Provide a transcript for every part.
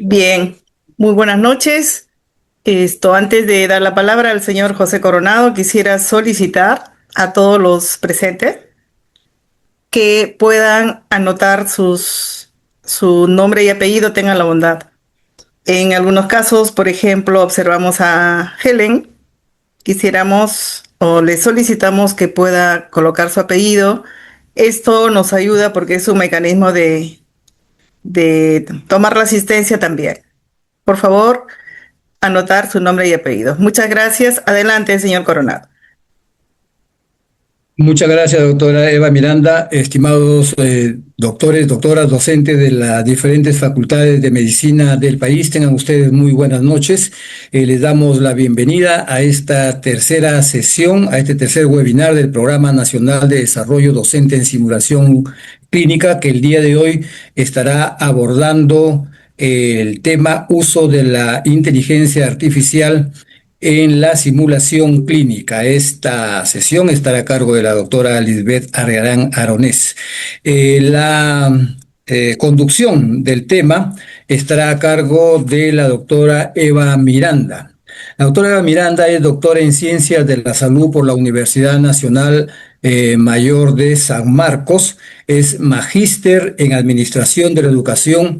Bien, muy buenas noches. Antes de dar la palabra al señor José Coronado, quisiera solicitar a todos los presentes que puedan anotar su nombre y apellido, tengan la bondad. En algunos casos, por ejemplo, observamos a Helen, quisiéramos o le solicitamos que pueda colocar su apellido. Esto nos ayuda porque es un mecanismo de tomar la asistencia también. Por favor, anotar su nombre y apellido. Muchas gracias. Adelante, señor Coronado. Muchas gracias, doctora Eva Miranda. Estimados doctores, doctoras, docentes de las diferentes facultades de medicina del país, tengan ustedes muy buenas noches. Les damos la bienvenida a esta tercera sesión, a este tercer webinar del Programa Nacional de Desarrollo Docente en Simulación Clínica, que el día de hoy estará abordando el tema uso de la inteligencia artificial en la simulación clínica. Esta sesión estará a cargo de la doctora Lisbeth Arriarán Aronés. La conducción del tema estará a cargo de la doctora Eva Miranda. La doctora Eva Miranda es doctora en Ciencias de la Salud por la Universidad Nacional Mayor de San Marcos, es magíster en Administración de la Educación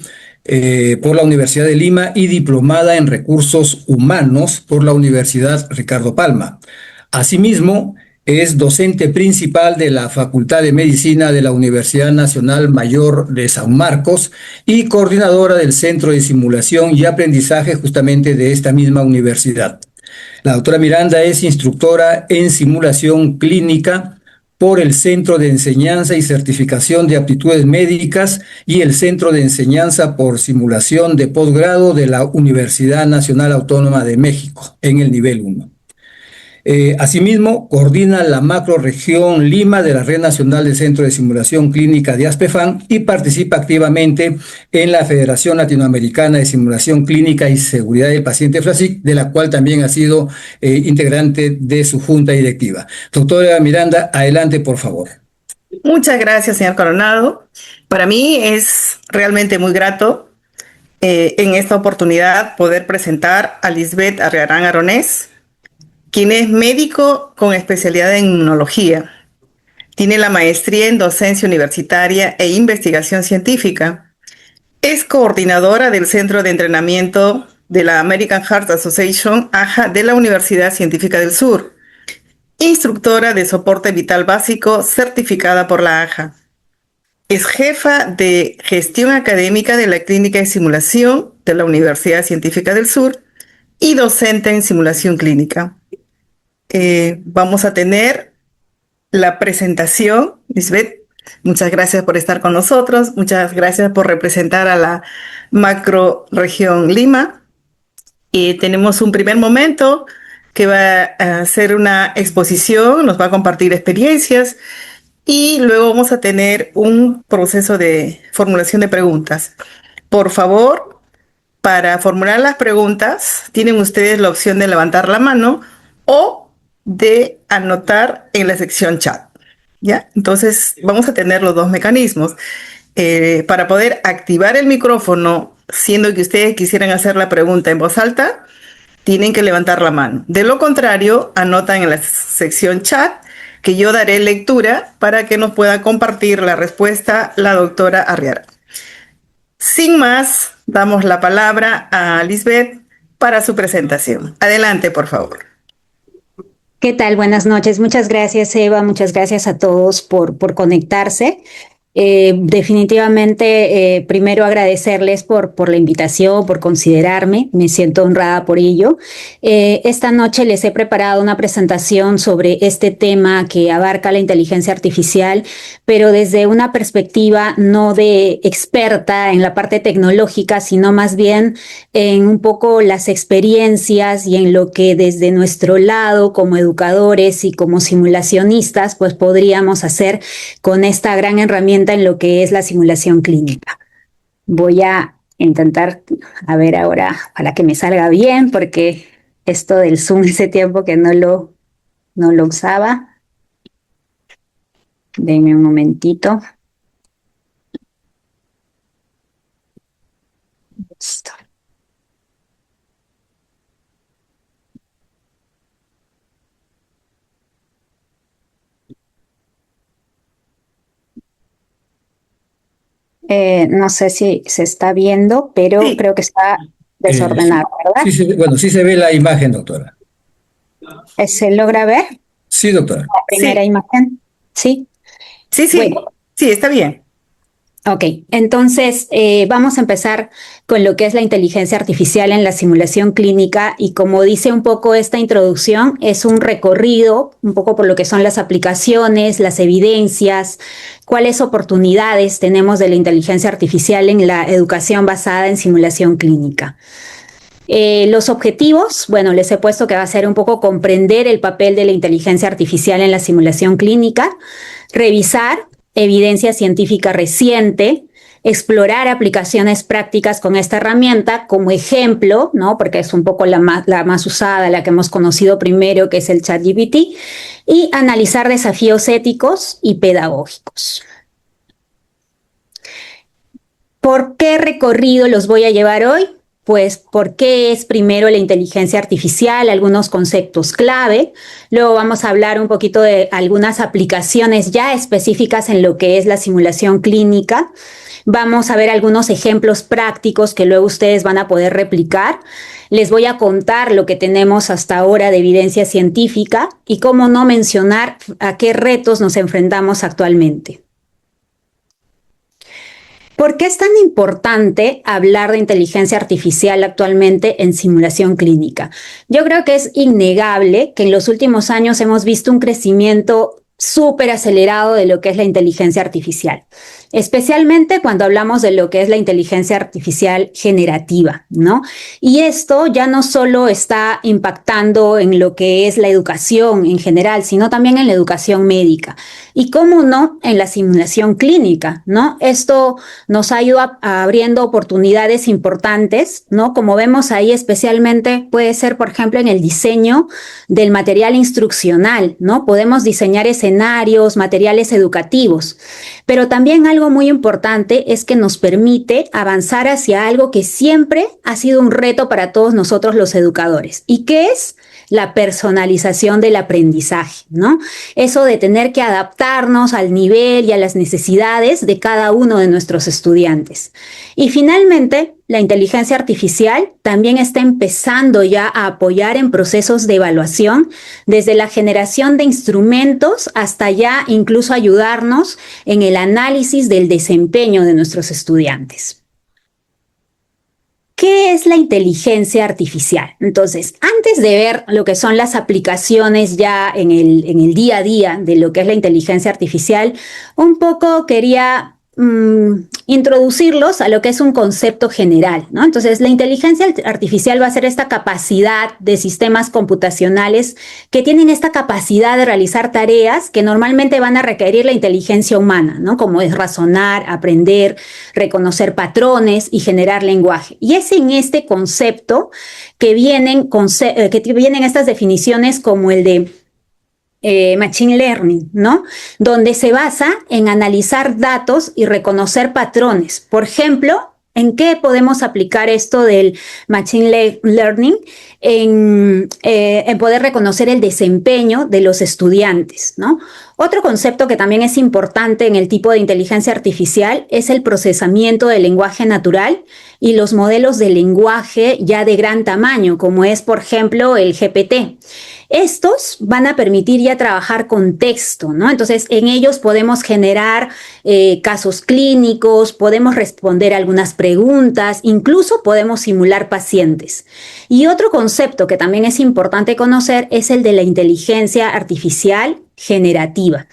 por la Universidad de Lima y diplomada en Recursos Humanos por la Universidad Ricardo Palma. Asimismo, es docente principal de la Facultad de Medicina de la Universidad Nacional Mayor de San Marcos y coordinadora del Centro de Simulación y Aprendizaje justamente de esta misma universidad. La doctora Miranda es instructora en simulación clínica por el Centro de Enseñanza y Certificación de Aptitudes Médicas y el Centro de Enseñanza por Simulación de Posgrado de la Universidad Nacional Autónoma de México en el nivel 1. Asimismo, coordina la macroregión Lima de la Red Nacional del Centro de Simulación Clínica de ASPEFAN y participa activamente en la Federación Latinoamericana de Simulación Clínica y Seguridad del Paciente FLASIC, de la cual también ha sido integrante de su junta directiva. Doctora Miranda, adelante, por favor. Muchas gracias, señor Coronado. Para mí es realmente muy grato en esta oportunidad poder presentar a Lisbeth Arriarán Aronés, quien es médico con especialidad en inmunología. Tiene la maestría en docencia universitaria e investigación científica. Es coordinadora del Centro de Entrenamiento de la American Heart Association, AHA, de la Universidad Científica del Sur. Instructora de soporte vital básico certificada por la AHA. Es jefa de gestión académica de la Clínica de Simulación de la Universidad Científica del Sur y docente en simulación clínica. Vamos a tener la presentación. Lisbeth, muchas gracias por estar con nosotros, muchas gracias por representar a la macroregión Lima. Tenemos un primer momento que va a hacer una exposición, nos va a compartir experiencias y luego vamos a tener un proceso de formulación de preguntas. Por favor, para formular las preguntas, tienen ustedes la opción de levantar la mano o de anotar en la sección chat, ¿ya? Entonces, vamos a tener los dos mecanismos. Para poder activar el micrófono, siendo que ustedes quisieran hacer la pregunta en voz alta, tienen que levantar la mano. De lo contrario, anotan en la sección chat que yo daré lectura para que nos pueda compartir la respuesta la doctora Arriarán. Sin más, damos la palabra a Lisbeth para su presentación. Adelante, por favor. ¿Qué tal? Buenas noches. Muchas gracias, Eva. Muchas gracias a todos por conectarse. Definitivamente, primero agradecerles por la invitación, por considerarme, me siento honrada por ello. Esta noche les he preparado una presentación sobre este tema que abarca la inteligencia artificial, pero desde una perspectiva no de experta en la parte tecnológica, sino más bien en un poco las experiencias y en lo que desde nuestro lado como educadores y como simulacionistas pues podríamos hacer con esta gran herramienta en lo que es la simulación clínica. Voy a intentar, a ver ahora, para que me salga bien, porque esto del Zoom hace tiempo que no lo usaba. Denme un momentito. Listo. No sé si se está viendo, pero Sí, creo que está desordenado, ¿verdad? Bueno, sí se ve la imagen, doctora. ¿Se logra ver Sí, doctora. la primera sí, imagen? Sí. sí, Bueno, sí, está bien. ok, entonces vamos a empezar con lo que es la inteligencia artificial en la simulación clínica y como dice un poco esta introducción, es un recorrido un poco por lo que son las aplicaciones, las evidencias, cuáles oportunidades tenemos de la inteligencia artificial en la educación basada en simulación clínica. Los objetivos, bueno, les he puesto que va a ser un poco comprender el papel de la inteligencia artificial en la simulación clínica, revisar evidencia científica reciente, explorar aplicaciones prácticas con esta herramienta como ejemplo, ¿no? Porque es un poco la más usada, la que hemos conocido primero, que es el ChatGPT, y analizar desafíos éticos y pedagógicos. ¿Por qué recorrido los voy a llevar hoy? Pues, ¿por qué es primero la inteligencia artificial? Algunos conceptos clave. Luego vamos a hablar un poquito de algunas aplicaciones ya específicas en lo que es la simulación clínica. Vamos a ver algunos ejemplos prácticos que luego ustedes van a poder replicar. Les voy a contar lo que tenemos hasta ahora de evidencia científica y cómo no mencionar a qué retos nos enfrentamos actualmente. ¿Por qué es tan importante hablar de inteligencia artificial actualmente en simulación clínica? Yo creo que es innegable que en los últimos años hemos visto un crecimiento súper acelerado de lo que es la inteligencia artificial, especialmente cuando hablamos de lo que es la inteligencia artificial generativa, ¿no? Y esto ya no solo está impactando en lo que es la educación en general, sino también en la educación médica y, cómo no, en la simulación clínica, ¿no? Esto nos ha ido abriendo oportunidades importantes, ¿no? Como vemos ahí, especialmente puede ser, por ejemplo, en el diseño del material instruccional, ¿no? Podemos diseñar escenarios, materiales educativos, pero también algo muy importante es que nos permite avanzar hacia algo que siempre ha sido un reto para todos nosotros los educadores, y que es la personalización del aprendizaje, ¿no? Eso de tener que adaptarnos al nivel y a las necesidades de cada uno de nuestros estudiantes. Y finalmente, la inteligencia artificial también está empezando ya a apoyar en procesos de evaluación, desde la generación de instrumentos hasta ya incluso ayudarnos en el análisis del desempeño de nuestros estudiantes. ¿Qué es la inteligencia artificial? Entonces, antes de ver lo que son las aplicaciones ya en el día a día de lo que es la inteligencia artificial, un poco quería introducirlos a lo que es un concepto general, ¿no? Entonces, la inteligencia artificial va a ser esta capacidad de sistemas computacionales que tienen esta capacidad de realizar tareas que normalmente van a requerir la inteligencia humana, ¿no? Como es razonar, aprender, reconocer patrones y generar lenguaje. Y es en este concepto que vienen estas definiciones como el de Machine Learning, ¿no? Donde se basa en analizar datos y reconocer patrones. Por ejemplo, ¿en qué podemos aplicar esto del Machine Learning? En poder reconocer el desempeño de los estudiantes, ¿no? Otro concepto que también es importante en el tipo de inteligencia artificial es el procesamiento del lenguaje natural y los modelos de lenguaje ya de gran tamaño, como es, por ejemplo, el GPT. Estos van a permitir ya trabajar con texto, ¿no? Entonces, en ellos podemos generar casos clínicos, podemos responder algunas preguntas, incluso podemos simular pacientes. Y otro concepto que también es importante conocer es el de la inteligencia artificial generativa.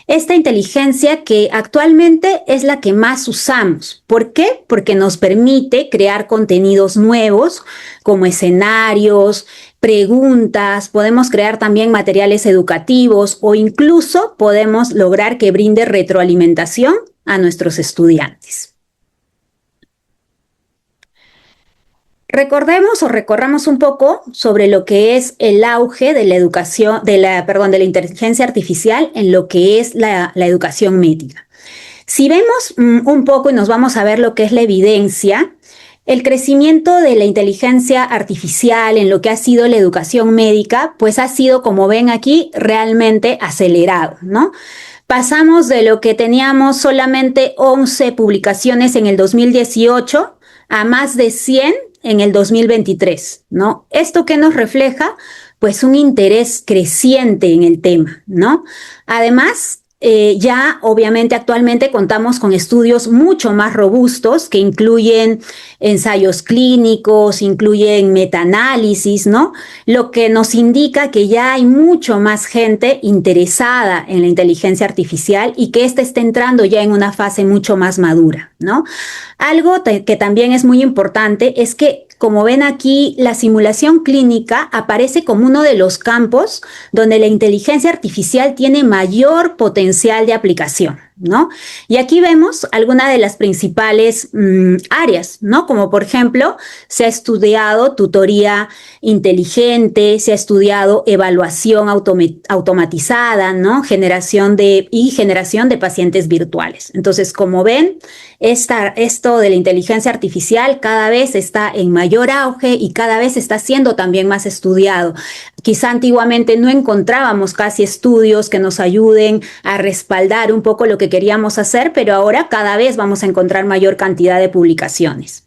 Esta inteligencia que actualmente es la que más usamos. ¿Por qué? Porque nos permite crear contenidos nuevos como escenarios, preguntas, podemos crear también materiales educativos o incluso podemos lograr que brinde retroalimentación a nuestros estudiantes. Recordemos o recorramos un poco sobre lo que es el auge de la educación, de la inteligencia artificial en lo que es la educación médica. Si vemos un poco y nos vamos a ver lo que es la evidencia, el crecimiento de la inteligencia artificial en lo que ha sido la educación médica, pues ha sido, como ven aquí, realmente acelerado, ¿no? Pasamos de lo que teníamos solamente 11 publicaciones en el 2018 a más de 100 en el 2023, ¿no? ¿Esto qué nos refleja? Pues un interés creciente en el tema, ¿no? Además, ya obviamente actualmente contamos con estudios mucho más robustos que incluyen ensayos clínicos, incluyen metaanálisis, ¿no? Lo que nos indica que ya hay mucho más gente interesada en la inteligencia artificial y que ésta está entrando ya en una fase mucho más madura, ¿no? Algo que también es muy importante es que, como ven aquí, la simulación clínica aparece como uno de los campos donde la inteligencia artificial tiene mayor potencial de aplicación, ¿no? Y aquí vemos algunas de las principales áreas, ¿no? Como por ejemplo, se ha estudiado tutoría inteligente, se ha estudiado evaluación automatizada, ¿no? Generación de pacientes virtuales. Entonces, como ven, esto de la inteligencia artificial cada vez está en mayor auge y cada vez está siendo también más estudiado. Quizá antiguamente no encontrábamos casi estudios que nos ayuden a respaldar un poco lo que queríamos hacer, pero ahora cada vez vamos a encontrar mayor cantidad de publicaciones.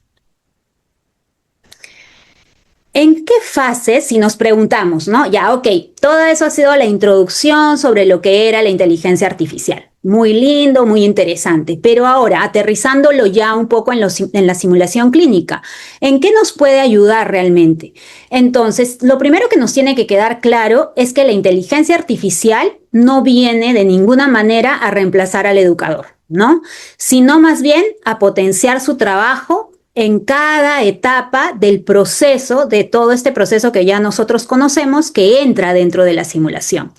¿En qué fase, si nos preguntamos, ¿no? Ya, ok, todo eso ha sido la introducción sobre lo que era la inteligencia artificial. Muy lindo, muy interesante, pero ahora aterrizándolo ya un poco en la simulación clínica, ¿en qué nos puede ayudar realmente? Entonces, lo primero que nos tiene que quedar claro es que la inteligencia artificial no viene de ninguna manera a reemplazar al educador, ¿no? Sino más bien a potenciar su trabajo en cada etapa del proceso, de todo este proceso que ya nosotros conocemos, que entra dentro de la simulación.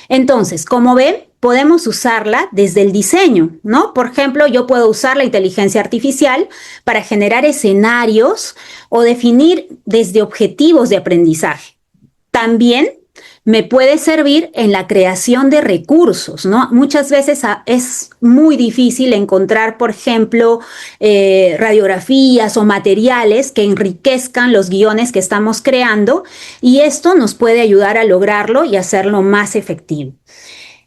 Entonces, como ven, podemos usarla desde el diseño, ¿no? Por ejemplo, yo puedo usar la inteligencia artificial para generar escenarios o definir desde objetivos de aprendizaje. También me puede servir en la creación de recursos, ¿no? Muchas veces es muy difícil encontrar, por ejemplo, radiografías o materiales que enriquezcan los guiones que estamos creando, y esto nos puede ayudar a lograrlo y hacerlo más efectivo.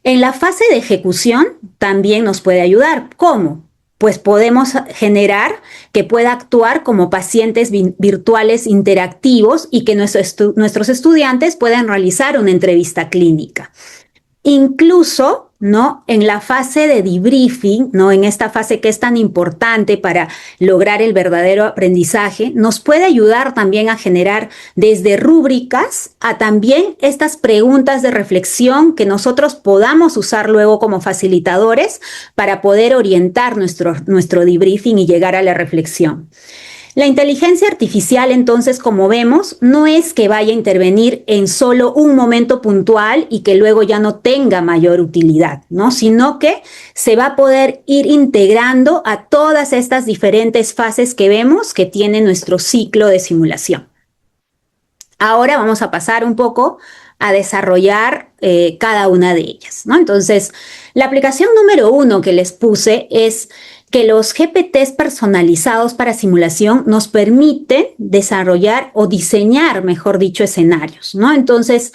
En la fase de ejecución también nos puede ayudar. ¿Cómo? Pues podemos generar que pueda actuar como pacientes virtuales interactivos y que nuestros estudiantes puedan realizar una entrevista clínica. Incluso, ¿no? En la fase de debriefing, ¿no? En esta fase que es tan importante para lograr el verdadero aprendizaje, nos puede ayudar también a generar desde rúbricas a también estas preguntas de reflexión que nosotros podamos usar luego como facilitadores para poder orientar nuestro debriefing y llegar a la reflexión. La inteligencia artificial, entonces, como vemos, no es que vaya a intervenir en solo un momento puntual y que luego ya no tenga mayor utilidad, ¿no? Sino que se va a poder ir integrando a todas estas diferentes fases que vemos que tiene nuestro ciclo de simulación. Ahora vamos a pasar un poco a desarrollar cada una de ellas, ¿no? Entonces, la aplicación número 1 que les puse es que los GPTs personalizados para simulación nos permiten desarrollar o diseñar, mejor dicho, escenarios, ¿no? Entonces,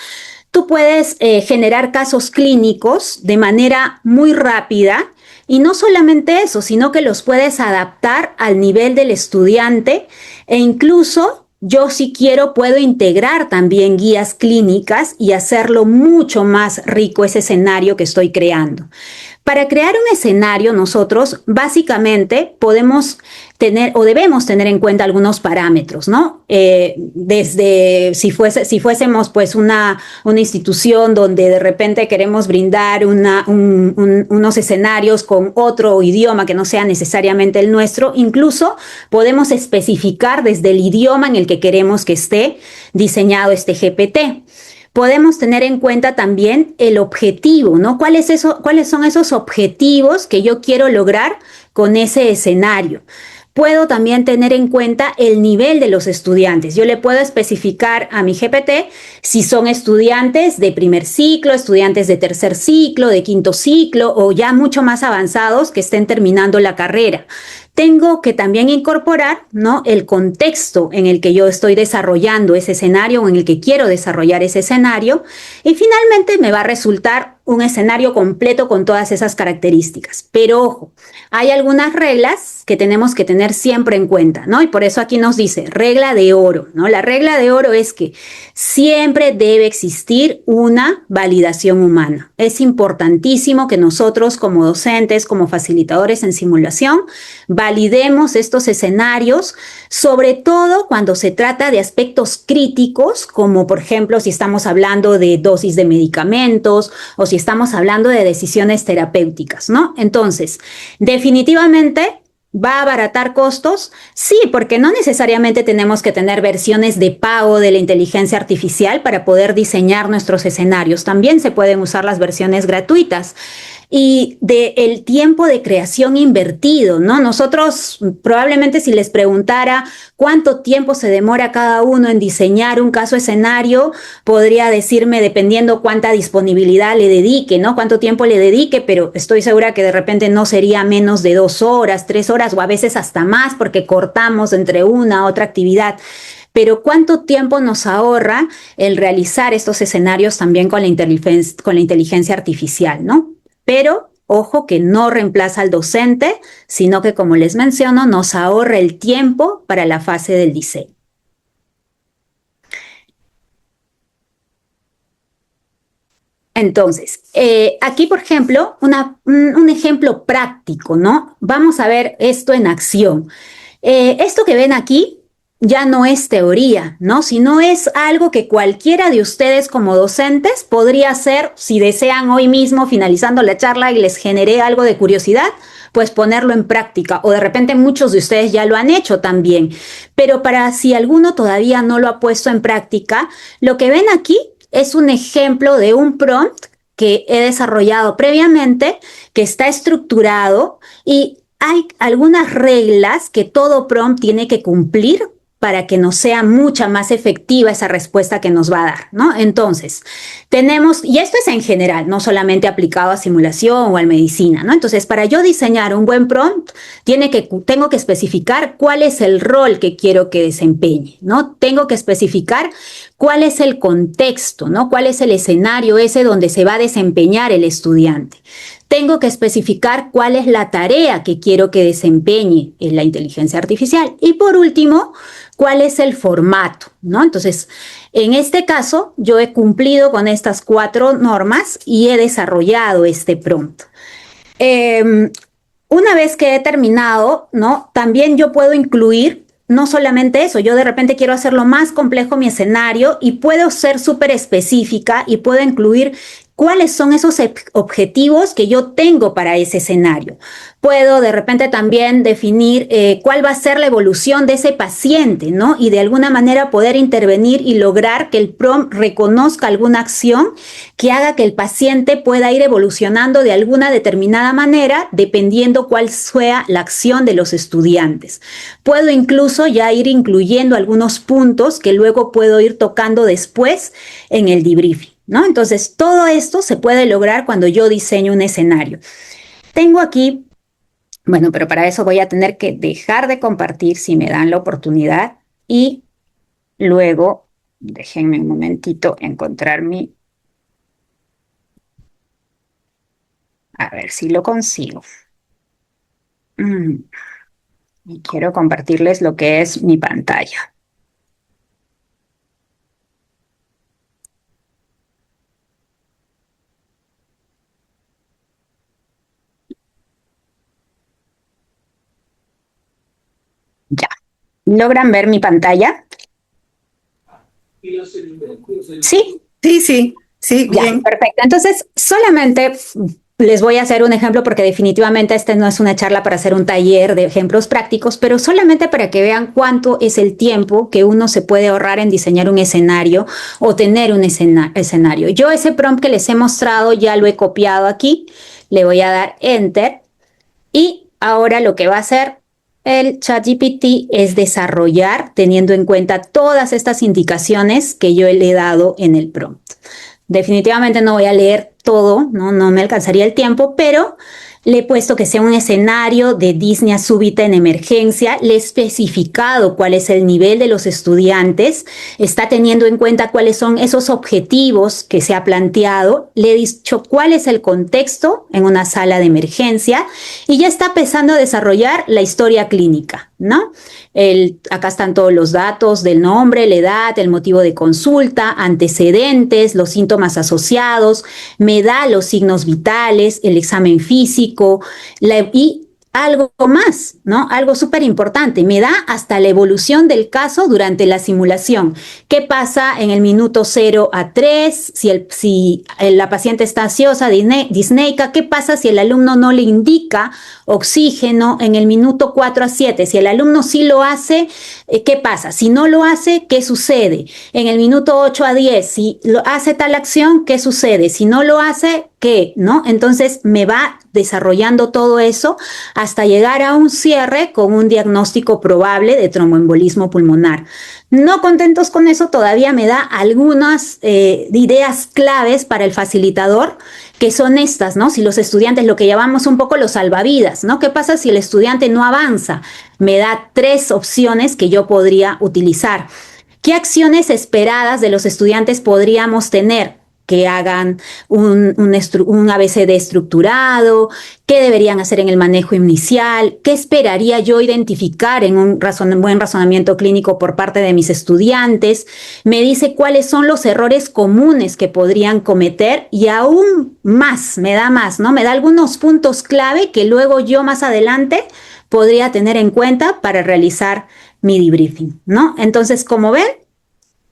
tú puedes generar casos clínicos de manera muy rápida y no solamente eso, sino que los puedes adaptar al nivel del estudiante e incluso yo si quiero puedo integrar también guías clínicas y hacerlo mucho más rico ese escenario que estoy creando. Para crear un escenario, nosotros básicamente podemos tener o debemos tener en cuenta algunos parámetros, ¿no? Desde si fuésemos pues una institución donde de repente queremos brindar unos escenarios con otro idioma que no sea necesariamente el nuestro, incluso podemos especificar desde el idioma en el que queremos que esté diseñado este GPT. Podemos tener en cuenta también el objetivo, ¿no? ¿Cuáles son esos objetivos que yo quiero lograr con ese escenario? Puedo también tener en cuenta el nivel de los estudiantes. Yo le puedo especificar a mi GPT si son estudiantes de primer ciclo, estudiantes de tercer ciclo, de quinto ciclo o ya mucho más avanzados que estén terminando la carrera. Tengo que también incorporar, ¿no?, el contexto en el que yo estoy desarrollando ese escenario o en el que quiero desarrollar ese escenario, y finalmente me va a resultar un escenario completo con todas esas características. Pero ojo, hay algunas reglas que tenemos que tener siempre en cuenta, ¿no? Y por eso aquí nos dice regla de oro, ¿no? La regla de oro es que siempre debe existir una validación humana. Es importantísimo que nosotros como docentes, como facilitadores en simulación, validemos estos escenarios, sobre todo cuando se trata de aspectos críticos, como por ejemplo si estamos hablando de dosis de medicamentos o si estamos hablando de decisiones terapéuticas, ¿no? Entonces, definitivamente ¿va a abaratar costos? Sí, porque no necesariamente tenemos que tener versiones de pago de la inteligencia artificial para poder diseñar nuestros escenarios. También se pueden usar las versiones gratuitas. Y del tiempo de creación invertido, ¿no? Nosotros probablemente si les preguntara cuánto tiempo se demora cada uno en diseñar un caso escenario, podría decirme dependiendo cuánta disponibilidad le dedique, ¿no? Cuánto tiempo le dedique, pero estoy segura que de repente no sería menos de 2 horas, 3 horas o a veces hasta más porque cortamos entre una u otra actividad. Pero ¿cuánto tiempo nos ahorra el realizar estos escenarios también con la inteligencia artificial, ¿no? Pero ojo que no reemplaza al docente, sino que, como les menciono, nos ahorra el tiempo para la fase del diseño. Entonces, aquí, por ejemplo, un ejemplo práctico, ¿no? Vamos a ver esto en acción. Esto que ven aquí ya no es teoría, ¿no? Sino es algo que cualquiera de ustedes como docentes podría hacer si desean hoy mismo, finalizando la charla y les generé algo de curiosidad, pues ponerlo en práctica. O de repente muchos de ustedes ya lo han hecho también. Pero para si alguno todavía no lo ha puesto en práctica, lo que ven aquí es un ejemplo de un prompt que he desarrollado previamente, que está estructurado y hay algunas reglas que todo prompt tiene que cumplir para que nos sea mucha más efectiva esa respuesta que nos va a dar, ¿no? Entonces, tenemos, y esto es en general, no solamente aplicado a simulación o a medicina, ¿no? Entonces, para yo diseñar un buen prompt, tengo que especificar cuál es el rol que quiero que desempeñe, ¿no? Tengo que especificar cuál es el contexto, ¿no? Cuál es el escenario ese donde se va a desempeñar el estudiante. Tengo que especificar cuál es la tarea que quiero que desempeñe en la inteligencia artificial. Y por último, cuál es el formato, ¿no? Entonces, en este caso, yo he cumplido con estas 4 normas y he desarrollado este prompt. Una vez que he terminado, ¿no? También yo puedo incluir no solamente eso, yo de repente quiero hacerlo más complejo mi escenario y puedo ser súper específica y puedo incluir cuáles son esos objetivos que yo tengo para ese escenario. Puedo de repente también definir cuál va a ser la evolución de ese paciente, ¿no? Y de alguna manera poder intervenir y lograr que el prompt reconozca alguna acción que haga que el paciente pueda ir evolucionando de alguna determinada manera dependiendo cuál sea la acción de los estudiantes. Puedo incluso ya ir incluyendo algunos puntos que luego puedo ir tocando después en el debriefing, ¿no? Entonces, todo esto se puede lograr cuando yo diseño un escenario. Tengo aquí, bueno, pero para eso voy a tener que dejar de compartir si me dan la oportunidad y luego, déjenme un momentito encontrar a ver si lo consigo. Y quiero compartirles lo que es mi pantalla. ¿Logran ver mi pantalla? Sí. Sí, Ya, bien. perfecto. Entonces, solamente les voy a hacer un ejemplo porque definitivamente este no es una charla para hacer un taller de ejemplos prácticos, pero solamente para que vean cuánto es el tiempo que uno se puede ahorrar en diseñar un escenario o tener un escenario. Yo ese prompt que les he mostrado ya lo he copiado aquí, le voy a dar Enter y ahora lo que va a hacer el ChatGPT es desarrollar teniendo en cuenta todas estas indicaciones que yo le he dado en el prompt. Definitivamente no voy a leer todo, no me alcanzaría el tiempo, pero le he puesto que sea un escenario de disnea súbita en emergencia, le he especificado cuál es el nivel de los estudiantes, está teniendo en cuenta cuáles son esos objetivos que se ha planteado, le he dicho cuál es el contexto en una sala de emergencia y ya está empezando a desarrollar la historia clínica, ¿no? Acá están todos los datos del nombre, la edad, el motivo de consulta, antecedentes, los síntomas asociados, me da los signos vitales, el examen físico y algo más, ¿no? Algo súper importante, me da hasta la evolución del caso durante la simulación. ¿Qué pasa en el minuto 0 a 3? Si la paciente está ansiosa, disneica, ¿qué pasa si el alumno no le indica oxígeno en el minuto 4 a 7? Si el alumno sí lo hace, ¿qué pasa? Si no lo hace, ¿qué sucede? En el minuto 8 a 10, si lo hace tal acción, ¿qué sucede? Si no lo hace, ¿qué? ¿No? Entonces me va desarrollando todo eso hasta llegar a un cierre con un diagnóstico probable de tromboembolismo pulmonar. No contentos con eso, todavía me da algunas ideas claves para el facilitador, que son estas, ¿no? Si los estudiantes, lo que llamamos un poco los salvavidas, ¿no? ¿Qué pasa si el estudiante no avanza? Me da 3 opciones que yo podría utilizar. ¿Qué acciones esperadas de los estudiantes podríamos tener? Que hagan un ABCD estructurado, qué deberían hacer en el manejo inicial, qué esperaría yo identificar en un buen razonamiento clínico por parte de mis estudiantes, me dice cuáles son los errores comunes que podrían cometer y aún más, me da más, ¿no? Me da algunos puntos clave que luego yo más adelante podría tener en cuenta para realizar mi debriefing, ¿no? Entonces, como ven,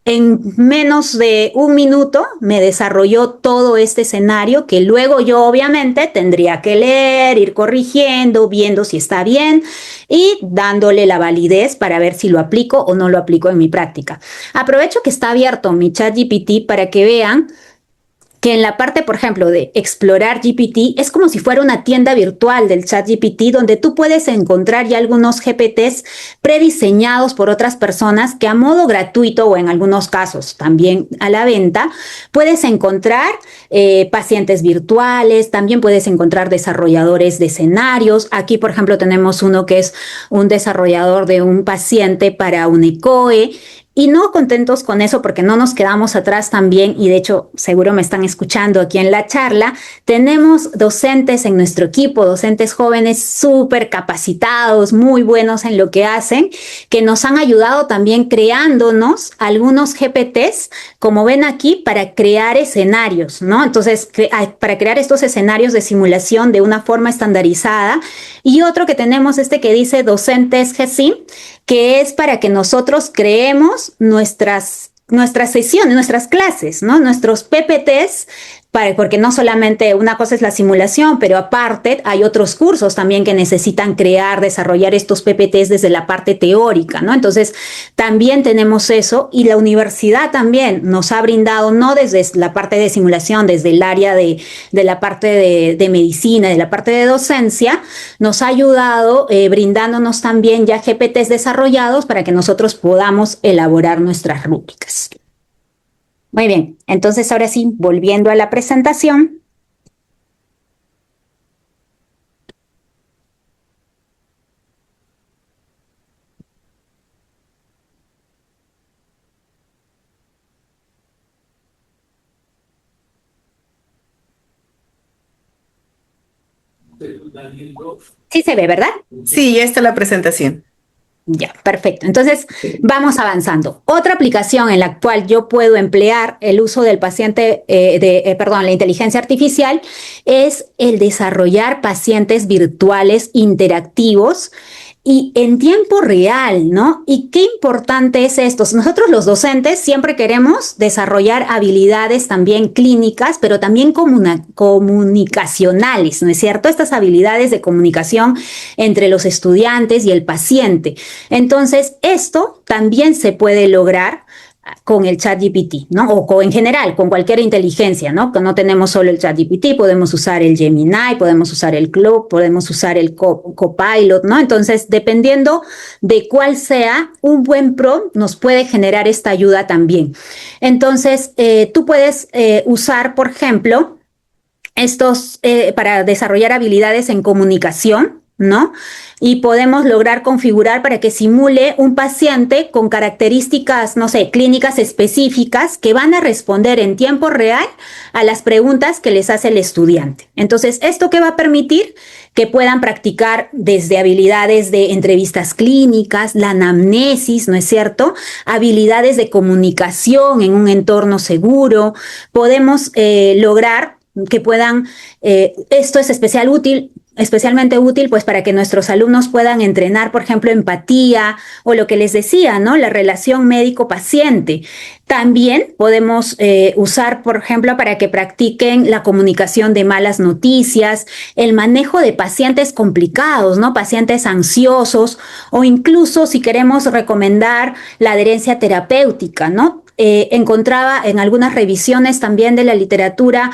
en menos de un minuto me desarrolló todo este escenario que luego yo obviamente tendría que leer, ir corrigiendo, viendo si está bien y dándole la validez para ver si lo aplico o no lo aplico en mi práctica. Aprovecho que está abierto mi ChatGPT para que vean que en la parte, por ejemplo, de explorar GPT, es como si fuera una tienda virtual del ChatGPT donde tú puedes encontrar ya algunos GPTs prediseñados por otras personas que a modo gratuito o en algunos casos también a la venta, puedes encontrar pacientes virtuales, también puedes encontrar desarrolladores de escenarios. Aquí, por ejemplo, tenemos uno que es un desarrollador de un paciente para un ECOE. Y no contentos con eso porque no nos quedamos atrás también, y de hecho seguro me están escuchando aquí en la charla, tenemos docentes en nuestro equipo, docentes jóvenes súper capacitados, muy buenos en lo que hacen, que nos han ayudado también creándonos algunos GPTs, como ven aquí, para crear escenarios, ¿no? Entonces, para crear estos escenarios de simulación de una forma estandarizada. Y otro que tenemos que dice docentes GSIM, que es para que nosotros creemos nuestras sesiones, nuestras clases, ¿no? Nuestros PPTs, porque no solamente una cosa es la simulación, pero aparte hay otros cursos también que necesitan crear, desarrollar estos PPTs desde la parte teórica, ¿no? Entonces, también tenemos eso y la universidad también nos ha brindado, no desde la parte de simulación, desde el área de la parte de medicina, de la parte de docencia, nos ha ayudado brindándonos también ya GPTs desarrollados para que nosotros podamos elaborar nuestras rúbricas. Muy bien, entonces ahora sí, volviendo a la presentación. Sí se ve, ¿verdad? Sí, ya está la presentación. Ya, perfecto. Entonces, vamos avanzando. Otra aplicación en la cual yo puedo emplear el uso del paciente, la inteligencia artificial, es el desarrollar pacientes virtuales interactivos y en tiempo real, ¿no? Y qué importante es esto. Nosotros los docentes siempre queremos desarrollar habilidades también clínicas, pero también comunicacionales, ¿no es cierto? Estas habilidades de comunicación entre los estudiantes y el paciente. Entonces, esto también se puede lograr con el ChatGPT, ¿no? O en general, con cualquier inteligencia, ¿no? Que no tenemos solo el ChatGPT, podemos usar el Gemini, podemos usar el Claude, podemos usar el Copilot, ¿no? Entonces, dependiendo de cuál sea, un buen prompt nos puede generar esta ayuda también. Entonces, tú puedes usar, por ejemplo, estos para desarrollar habilidades en comunicación, ¿no? Y podemos lograr configurar para que simule un paciente con características, no sé, clínicas específicas que van a responder en tiempo real a las preguntas que les hace el estudiante. Entonces, ¿esto qué va a permitir? Que puedan practicar desde habilidades de entrevistas clínicas, la anamnesis, ¿no es cierto? Habilidades de comunicación en un entorno seguro. Podemos lograr que puedan, esto es especialmente útil pues para que nuestros alumnos puedan entrenar, por ejemplo, empatía o lo que les decía, ¿no? La relación médico-paciente. También podemos usar, por ejemplo, para que practiquen la comunicación de malas noticias, el manejo de pacientes complicados, ¿no? Pacientes ansiosos o incluso si queremos recomendar la adherencia terapéutica, ¿no? Encontraba en algunas revisiones también de la literatura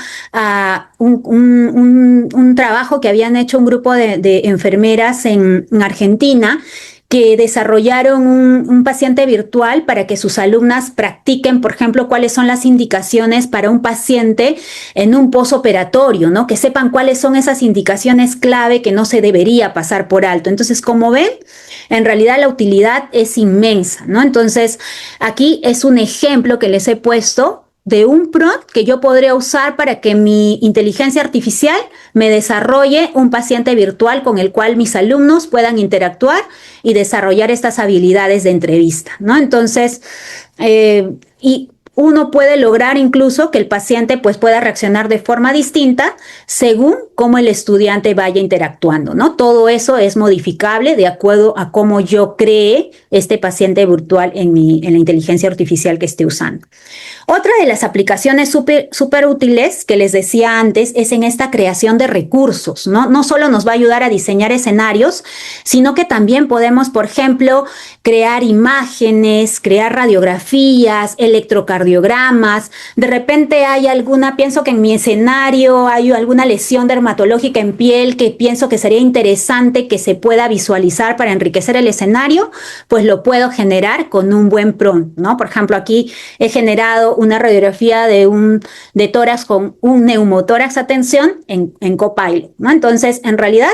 un trabajo que habían hecho un grupo de enfermeras en Argentina que desarrollaron un paciente virtual para que sus alumnas practiquen, por ejemplo, cuáles son las indicaciones para un paciente en un posoperatorio, ¿no? Que sepan cuáles son esas indicaciones clave que no se debería pasar por alto. Entonces, como ven, en realidad la utilidad es inmensa, ¿no? Entonces, aquí es un ejemplo que les he puesto de un prompt que yo podría usar para que mi inteligencia artificial me desarrolle un paciente virtual con el cual mis alumnos puedan interactuar y desarrollar estas habilidades de entrevista, ¿no? Entonces, y uno puede lograr incluso que el paciente pues pueda reaccionar de forma distinta según cómo el estudiante vaya interactuando, ¿no? Todo eso es modificable de acuerdo a cómo yo cree este paciente virtual en la inteligencia artificial que esté usando. Otra de las aplicaciones súper útiles que les decía antes es en esta creación de recursos, ¿no? No solo nos va a ayudar a diseñar escenarios, sino que también podemos, por ejemplo, crear imágenes, crear radiografías, electrocardiogramas. De repente pienso que en mi escenario hay alguna lesión dermatológica en piel que pienso que sería interesante que se pueda visualizar para enriquecer el escenario, pues lo puedo generar con un buen prompt, ¿no? Por ejemplo, aquí he generado una radiografía de tórax con un neumotórax a tensión en Copilot, ¿no? Entonces, en realidad,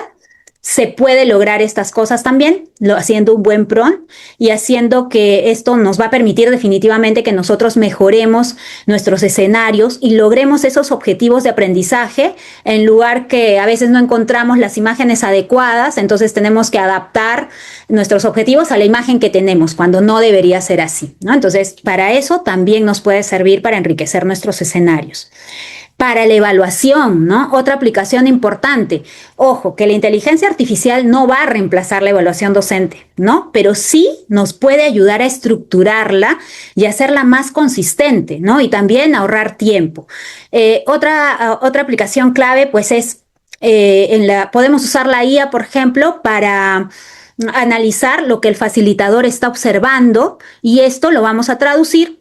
se puede lograr estas cosas también, haciendo un buen prompt y haciendo que esto nos va a permitir definitivamente que nosotros mejoremos nuestros escenarios y logremos esos objetivos de aprendizaje en lugar que a veces no encontramos las imágenes adecuadas, entonces tenemos que adaptar nuestros objetivos a la imagen que tenemos, cuando no debería ser así, ¿no? Entonces, para eso también nos puede servir para enriquecer nuestros escenarios. Para la evaluación, ¿no? Otra aplicación importante. Ojo, que la inteligencia artificial no va a reemplazar la evaluación docente, ¿no? Pero sí nos puede ayudar a estructurarla y hacerla más consistente, ¿no? Y también ahorrar tiempo. Otra aplicación clave, pues es, podemos usar la IA, por ejemplo, para analizar lo que el facilitador está observando y esto lo vamos a traducir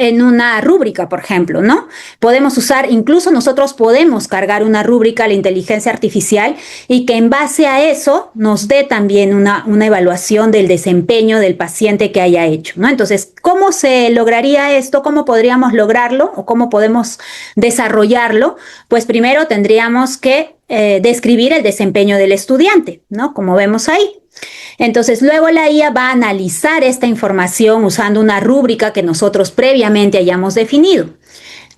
en una rúbrica, por ejemplo, ¿no? Podemos usar, incluso nosotros podemos cargar una rúbrica a la inteligencia artificial y que en base a eso nos dé también una evaluación del desempeño del paciente que haya hecho, ¿no? Entonces, ¿cómo se lograría esto? ¿Cómo podríamos lograrlo? ¿O cómo podemos desarrollarlo? Pues primero tendríamos que describir el desempeño del estudiante, ¿no? Como vemos ahí. Entonces, luego la IA va a analizar esta información usando una rúbrica que nosotros previamente hayamos definido.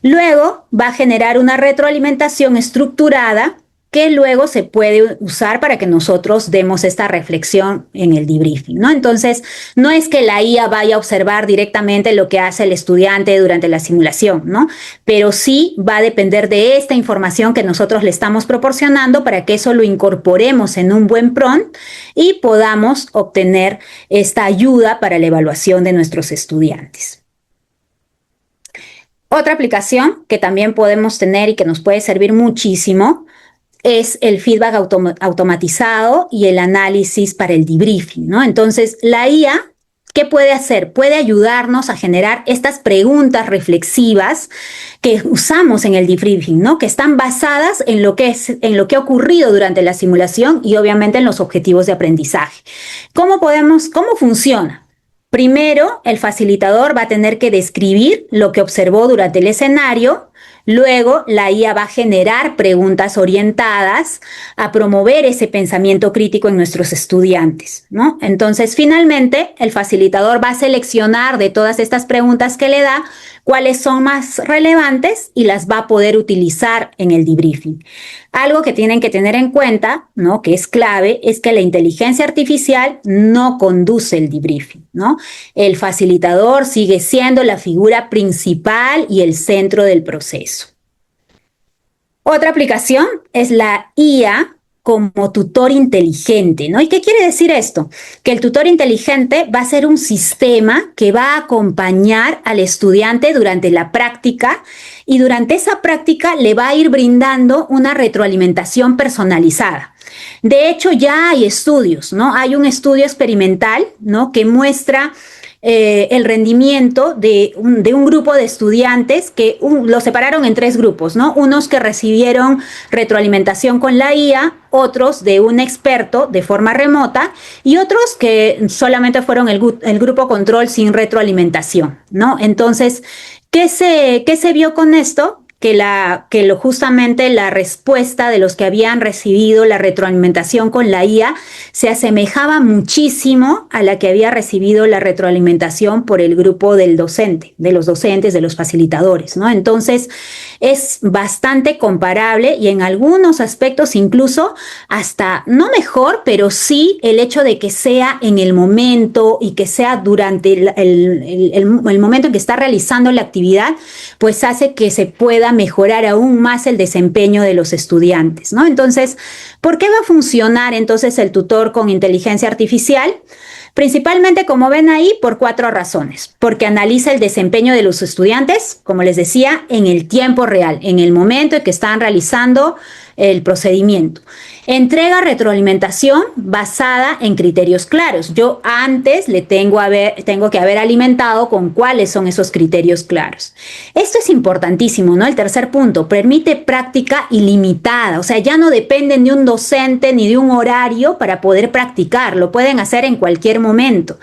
Luego va a generar una retroalimentación estructurada que luego se puede usar para que nosotros demos esta reflexión en el debriefing, ¿no? Entonces, no es que la IA vaya a observar directamente lo que hace el estudiante durante la simulación, ¿no? Pero sí va a depender de esta información que nosotros le estamos proporcionando para que eso lo incorporemos en un buen prompt y podamos obtener esta ayuda para la evaluación de nuestros estudiantes. Otra aplicación que también podemos tener y que nos puede servir muchísimo es el feedback automatizado y el análisis para el debriefing, ¿no? Entonces, la IA, ¿qué puede hacer? Puede ayudarnos a generar estas preguntas reflexivas que usamos en el debriefing, ¿no? Que están basadas en lo que ha ocurrido durante la simulación y obviamente en los objetivos de aprendizaje. ¿Cómo funciona? Primero, el facilitador va a tener que describir lo que observó durante el escenario. Luego, la IA va a generar preguntas orientadas a promover ese pensamiento crítico en nuestros estudiantes, ¿no? Entonces, finalmente, el facilitador va a seleccionar de todas estas preguntas que le da cuáles son más relevantes y las va a poder utilizar en el debriefing. Algo que tienen que tener en cuenta, ¿no?, que es clave, es que la inteligencia artificial no conduce el debriefing, ¿no? El facilitador sigue siendo la figura principal y el centro del proceso. Otra aplicación es la IA como tutor inteligente, ¿no? ¿Y qué quiere decir esto? Que el tutor inteligente va a ser un sistema que va a acompañar al estudiante durante la práctica y durante esa práctica le va a ir brindando una retroalimentación personalizada. De hecho, ya hay estudios, ¿no? Hay un estudio experimental, ¿no?, que muestra el rendimiento de un grupo de estudiantes que lo separaron en 3 grupos, ¿no? Unos que recibieron retroalimentación con la IA, otros de un experto de forma remota y otros que solamente fueron el grupo control sin retroalimentación, ¿no? Entonces, ¿qué se vio con esto? Justamente la respuesta de los que habían recibido la retroalimentación con la IA se asemejaba muchísimo a la que había recibido la retroalimentación por el grupo del docente, de los docentes, de los facilitadores, ¿no? Entonces, es bastante comparable y en algunos aspectos incluso hasta no mejor, pero sí el hecho de que sea en el momento y que sea durante el momento en que está realizando la actividad, pues hace que se pueda mejorar aún más el desempeño de los estudiantes, ¿no? Entonces, ¿por qué va a funcionar entonces el tutor con inteligencia artificial? Principalmente, como ven ahí, por 4 razones. Porque analiza el desempeño de los estudiantes, como les decía, en el tiempo real, en el momento en que están realizando el procedimiento. Entrega retroalimentación basada en criterios claros. Yo antes tengo que haber alimentado con cuáles son esos criterios claros. Esto es importantísimo, ¿no? El tercer punto, permite práctica ilimitada. O sea, ya no dependen de un docente ni de un horario para poder practicar. Lo pueden hacer en cualquier momento.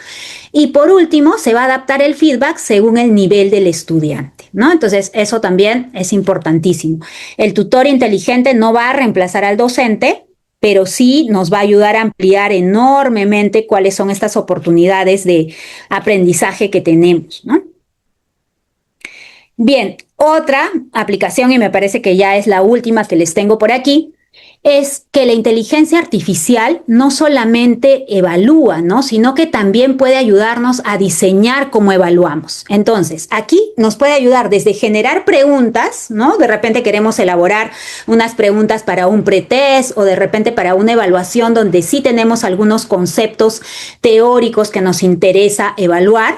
Y por último, se va a adaptar el feedback según el nivel del estudiante, ¿no? Entonces, eso también es importantísimo. El tutor inteligente no va a reemplazar al docente, pero sí nos va a ayudar a ampliar enormemente cuáles son estas oportunidades de aprendizaje que tenemos, ¿no? Bien, otra aplicación, y me parece que ya es la última que les tengo por aquí, es que la inteligencia artificial no solamente evalúa, ¿no?, sino que también puede ayudarnos a diseñar cómo evaluamos. Entonces, aquí nos puede ayudar desde generar preguntas, ¿no? De repente queremos elaborar unas preguntas para un pretest o de repente para una evaluación donde sí tenemos algunos conceptos teóricos que nos interesa evaluar.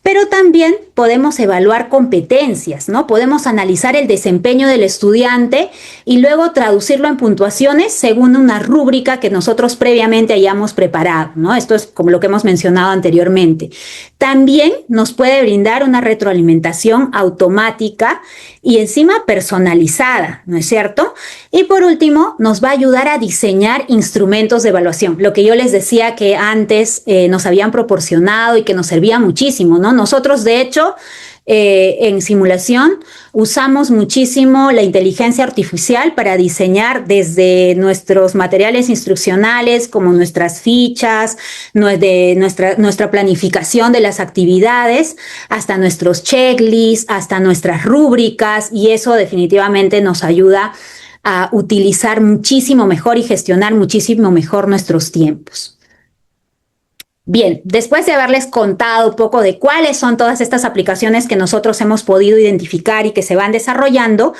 Pero también podemos evaluar competencias, ¿no? Podemos analizar el desempeño del estudiante y luego traducirlo en puntuaciones según una rúbrica que nosotros previamente hayamos preparado, ¿no? Esto es como lo que hemos mencionado anteriormente. También nos puede brindar una retroalimentación automática y encima personalizada, ¿no es cierto? Y por último, nos va a ayudar a diseñar instrumentos de evaluación. Lo que yo les decía que antes nos habían proporcionado y que nos servía muchísimo, ¿no? Nosotros, de hecho, en simulación usamos muchísimo la inteligencia artificial para diseñar desde nuestros materiales instruccionales como nuestras fichas, nuestra planificación de las actividades, hasta nuestros checklists, hasta nuestras rúbricas, y eso definitivamente nos ayuda a utilizar muchísimo mejor y gestionar muchísimo mejor nuestros tiempos. Bien, después de haberles contado un poco de cuáles son todas estas aplicaciones que nosotros hemos podido identificar y que se van desarrollando,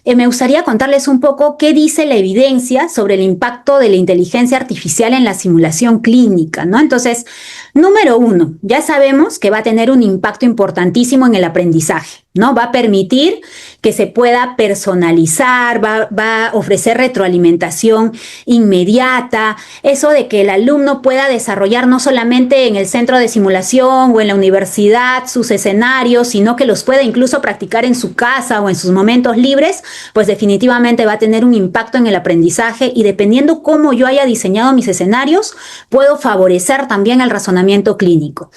me gustaría contarles un poco qué dice la evidencia sobre el impacto de la inteligencia artificial en la simulación clínica, ¿no? Entonces, número 1, ya sabemos que va a tener un impacto importantísimo en el aprendizaje, ¿no? Va a permitir que se pueda personalizar, va a ofrecer retroalimentación inmediata, eso de que el alumno pueda desarrollar no solamente en el centro de simulación o en la universidad sus escenarios, sino que los pueda incluso practicar en su casa o en sus momentos libres, pues definitivamente va a tener un impacto en el aprendizaje y dependiendo cómo yo haya diseñado mis escenarios, puedo favorecer también el razonamiento clínico.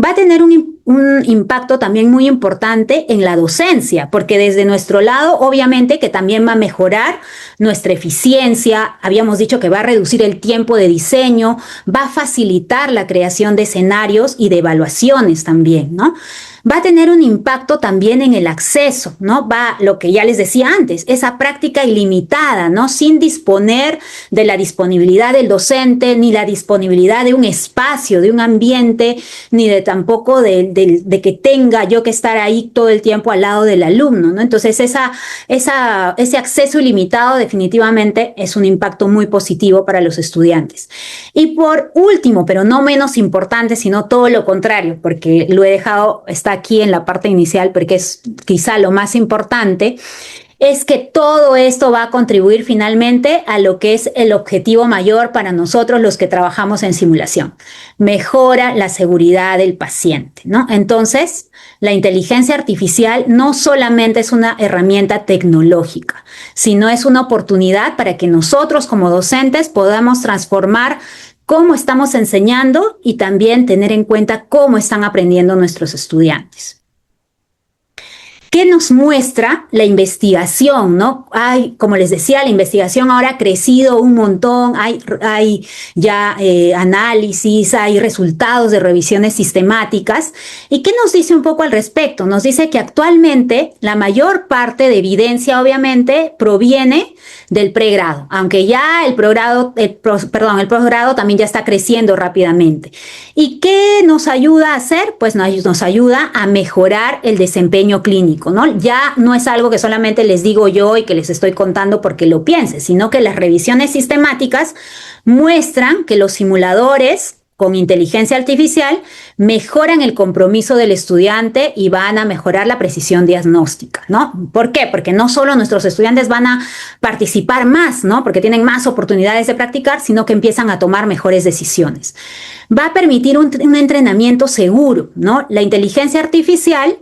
Va a tener un impacto también muy importante en la docencia, porque desde nuestro lado, obviamente que también va a mejorar nuestra eficiencia, habíamos dicho que va a reducir el tiempo de diseño, va a facilitar la creación de escenarios y de evaluaciones también, ¿no? Va a tener un impacto también en el acceso, ¿no? Va, lo que ya les decía antes, esa práctica ilimitada, ¿no? Sin disponer de la disponibilidad del docente, ni la disponibilidad de un espacio, de un ambiente, ni de tampoco de que tenga yo que estar ahí todo el tiempo al lado del alumno, ¿no? Entonces, ese acceso ilimitado definitivamente es un impacto muy positivo para los estudiantes. Y por último, pero no menos importante, sino todo lo contrario, porque lo he dejado, está aquí en la parte inicial, porque es quizá lo más importante, es que todo esto va a contribuir finalmente a lo que es el objetivo mayor para nosotros los que trabajamos en simulación. Mejora la seguridad del paciente, ¿no? Entonces, la inteligencia artificial no solamente es una herramienta tecnológica, sino es una oportunidad para que nosotros como docentes podamos transformar cómo estamos enseñando y también tener en cuenta cómo están aprendiendo nuestros estudiantes. ¿Qué nos muestra la investigación, no? Como les decía, la investigación ahora ha crecido un montón, hay ya análisis, hay resultados de revisiones sistemáticas. ¿Y qué nos dice un poco al respecto? Nos dice que actualmente la mayor parte de evidencia, obviamente, proviene del pregrado, aunque ya el posgrado también ya está creciendo rápidamente. ¿Y qué nos ayuda a hacer? Pues nos ayuda a mejorar el desempeño clínico, ¿no? Ya no es algo que solamente les digo yo y que les estoy contando porque lo piense, sino que las revisiones sistemáticas muestran que los simuladores con inteligencia artificial mejoran el compromiso del estudiante y van a mejorar la precisión diagnóstica, ¿no? ¿Por qué? Porque no solo nuestros estudiantes van a participar más, ¿no? Porque tienen más oportunidades de practicar, sino que empiezan a tomar mejores decisiones. Va a permitir un entrenamiento seguro, ¿no? La inteligencia artificial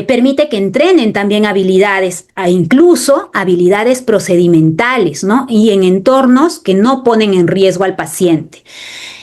permite que entrenen también habilidades, incluso habilidades procedimentales, ¿no? Y en entornos que no ponen en riesgo al paciente.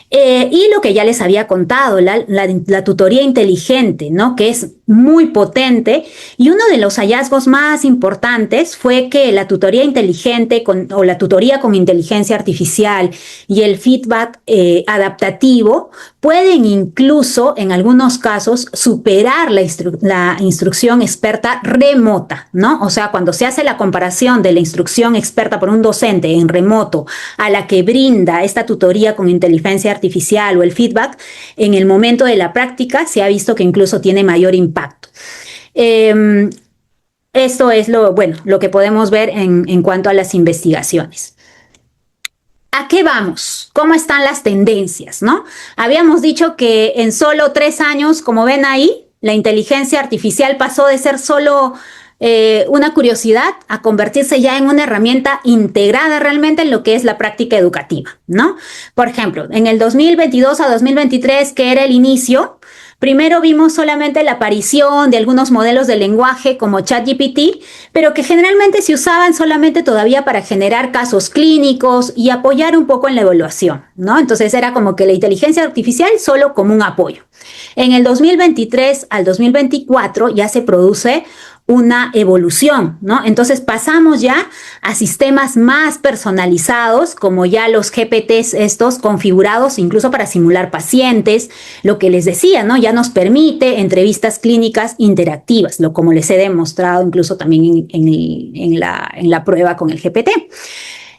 Y lo que ya les había contado, la tutoría inteligente, ¿no? Que es muy potente, y uno de los hallazgos más importantes fue que la tutoría inteligente o la tutoría con inteligencia artificial y el feedback adaptativo pueden incluso en algunos casos superar la instrucción experta remota, ¿no? O sea, cuando se hace la comparación de la instrucción experta por un docente en remoto a la que brinda esta tutoría con inteligencia artificial o el feedback, en el momento de la práctica se ha visto que incluso tiene mayor impacto. Esto es lo que podemos ver en cuanto a las investigaciones. ¿A qué vamos? ¿Cómo están las tendencias, no? Habíamos dicho que en solo 3 años, como ven ahí, la inteligencia artificial pasó de ser solo una curiosidad a convertirse ya en una herramienta integrada realmente en lo que es la práctica educativa, ¿no? Por ejemplo, en el 2022 a 2023, que era el inicio, primero vimos solamente la aparición de algunos modelos de lenguaje como ChatGPT, pero que generalmente se usaban solamente todavía para generar casos clínicos y apoyar un poco en la evaluación, ¿no? Entonces era como que la inteligencia artificial solo como un apoyo. En el 2023 al 2024 ya se produce una evolución, ¿no? Entonces pasamos ya a sistemas más personalizados, como ya los GPTs estos configurados incluso para simular pacientes, lo que les decía, ¿no? Ya nos permite entrevistas clínicas interactivas, como les he demostrado incluso también en la prueba con el GPT.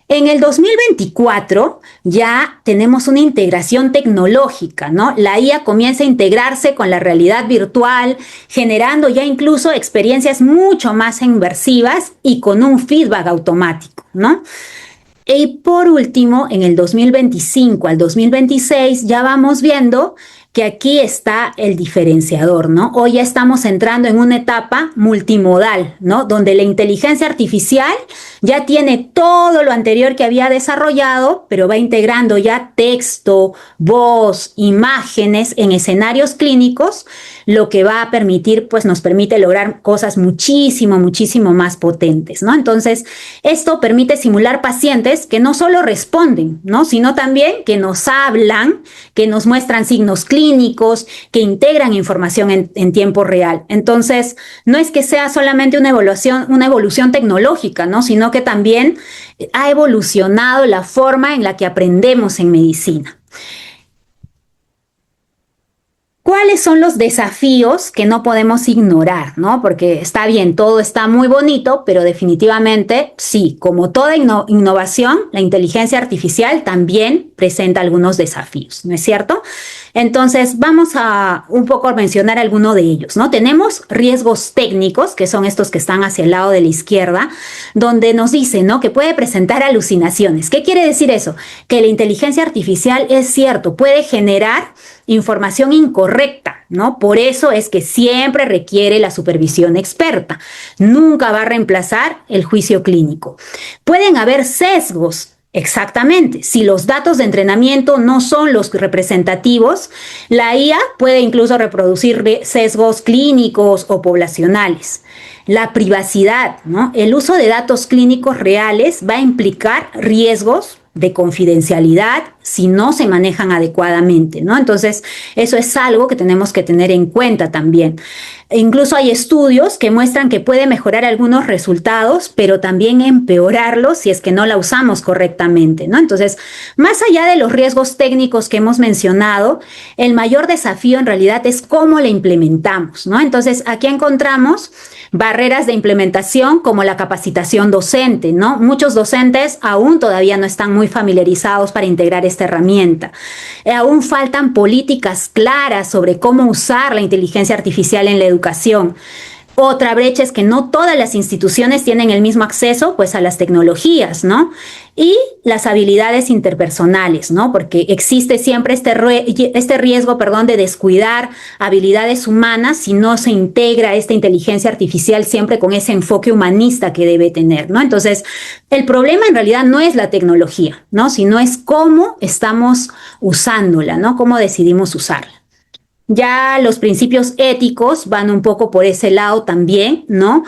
En el 2024 ya tenemos una integración tecnológica, ¿no? La IA comienza a integrarse con la realidad virtual, generando ya incluso experiencias mucho más inmersivas y con un feedback automático, ¿no? Y por último, en el 2025 al 2026 ya vamos viendo que aquí está el diferenciador, ¿no? Hoy ya estamos entrando en una etapa multimodal, ¿no? Donde la inteligencia artificial ya tiene todo lo anterior que había desarrollado, pero va integrando ya texto, voz, imágenes en escenarios clínicos, lo que va a permitir, pues nos permite lograr cosas muchísimo más potentes, ¿no? Entonces, esto permite simular pacientes que no solo responden, ¿no? Sino también que nos hablan, que nos muestran signos clínicos, que integran información en tiempo real. Entonces, no es que sea solamente una evolución tecnológica, ¿no? Sino que también ha evolucionado la forma en la que aprendemos en medicina. ¿Cuáles son los desafíos que no podemos ignorar, ¿no? Porque está bien, todo está muy bonito, pero definitivamente sí, como toda innovación, la inteligencia artificial también presenta algunos desafíos, ¿no es cierto? Entonces, vamos a un poco mencionar alguno de ellos, ¿no? Tenemos riesgos técnicos, que son estos que están hacia el lado de la izquierda, donde nos dice, ¿no? Que puede presentar alucinaciones. ¿Qué quiere decir eso? Que la inteligencia artificial es cierto, puede generar información incorrecta, ¿no? Por eso es que siempre requiere la supervisión experta. Nunca va a reemplazar el juicio clínico. Pueden haber sesgos. Exactamente. Si los datos de entrenamiento no son los representativos, la IA puede incluso reproducir sesgos clínicos o poblacionales. La privacidad, ¿no? El uso de datos clínicos reales va a implicar riesgos de confidencialidad si no se manejan adecuadamente, ¿no? Entonces, eso es algo que tenemos que tener en cuenta también. Incluso hay estudios que muestran que puede mejorar algunos resultados, pero también empeorarlos si es que no la usamos correctamente, ¿no? Entonces, más allá de los riesgos técnicos que hemos mencionado, el mayor desafío en realidad es cómo la implementamos, ¿no? Entonces, aquí encontramos barreras de implementación como la capacitación docente, ¿no? Muchos docentes aún todavía no están muy familiarizados para integrar esta herramienta. Aún faltan políticas claras sobre cómo usar la inteligencia artificial en la educación. Otra brecha es que no todas las instituciones tienen el mismo acceso, pues, a las tecnologías, ¿no? Y las habilidades interpersonales, ¿no? Porque existe siempre este riesgo, de descuidar habilidades humanas si no se integra esta inteligencia artificial siempre con ese enfoque humanista que debe tener, ¿no? Entonces, el problema en realidad no es la tecnología, ¿no? Sino es cómo estamos usándola, ¿no? Cómo decidimos usarla. Ya los principios éticos van un poco por ese lado también, ¿no?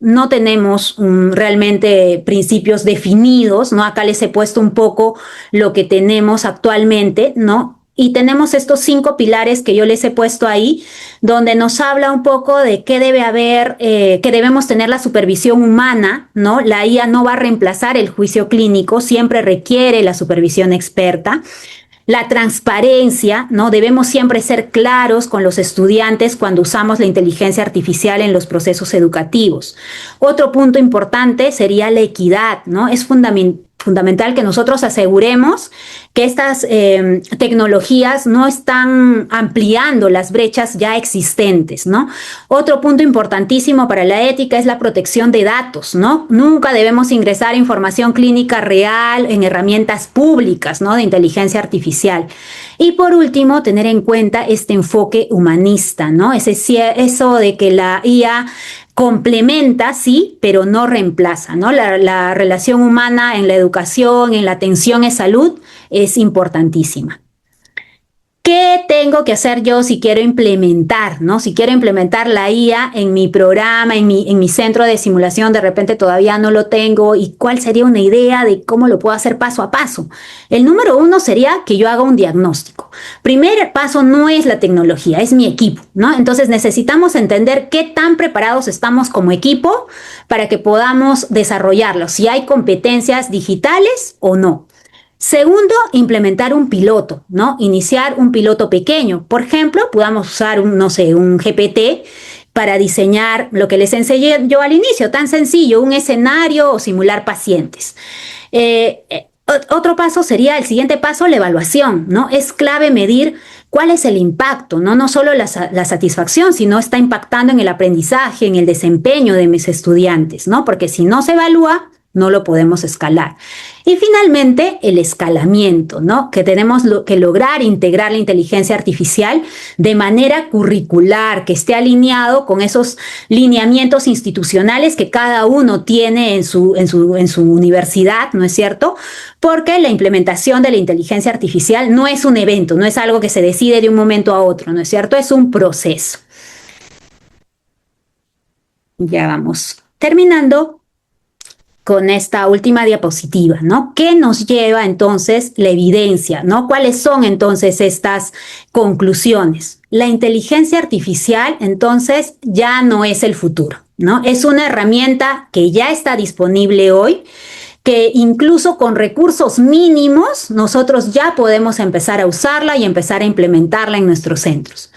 No tenemos realmente principios definidos, ¿no? Acá les he puesto un poco lo que tenemos actualmente, ¿no? Y tenemos estos 5 pilares que yo les he puesto ahí, donde nos habla un poco de qué debe haber, que debemos tener la supervisión humana, ¿no? La IA no va a reemplazar el juicio clínico, siempre requiere la supervisión experta. La transparencia, ¿no? Debemos siempre ser claros con los estudiantes cuando usamos la inteligencia artificial en los procesos educativos. Otro punto importante sería la equidad, ¿no? Es fundamental que nosotros aseguremos que estas tecnologías no están ampliando las brechas ya existentes, ¿no? Otro punto importantísimo para la ética es la protección de datos, ¿no? Nunca debemos ingresar información clínica real en herramientas públicas, ¿no? De inteligencia artificial. Y por último, tener en cuenta este enfoque humanista, ¿no? Eso de que la IA complementa, sí, pero no reemplaza, ¿no? La relación humana en la educación, en la atención en salud, es importantísima. ¿Qué tengo que hacer yo si quiero implementar, ¿no? Si quiero implementar la IA en mi programa, en mi centro de simulación, de repente todavía no lo tengo, y cuál sería una idea de cómo lo puedo hacer paso a paso. El número uno sería que yo haga un diagnóstico. Primer paso no es la tecnología, es mi equipo, ¿no? Entonces necesitamos entender qué tan preparados estamos como equipo para que podamos desarrollarlo, si hay competencias digitales o no. Segundo, implementar un piloto, ¿no? Iniciar un piloto pequeño. Por ejemplo, podamos usar un GPT para diseñar lo que les enseñé yo al inicio, tan sencillo, un escenario o simular pacientes. Otro paso sería, el siguiente paso, la evaluación, ¿no? Es clave medir cuál es el impacto, ¿no? No solo la satisfacción, sino está impactando en el aprendizaje, en el desempeño de mis estudiantes, ¿no? Porque si no se evalúa, no lo podemos escalar. Y finalmente, el escalamiento, ¿no? Que tenemos que lograr integrar la inteligencia artificial de manera curricular, que esté alineado con esos lineamientos institucionales que cada uno tiene en su universidad, ¿no es cierto? Porque la implementación de la inteligencia artificial no es un evento, no es algo que se decide de un momento a otro, ¿no es cierto? Es un proceso. Ya vamos terminando con esta última diapositiva, ¿no? ¿Qué nos lleva entonces la evidencia, ¿no? ¿Cuáles son entonces estas conclusiones? La inteligencia artificial entonces ya no es el futuro, ¿no? Es una herramienta que ya está disponible hoy, que incluso con recursos mínimos nosotros ya podemos empezar a usarla y empezar a implementarla en nuestros centros.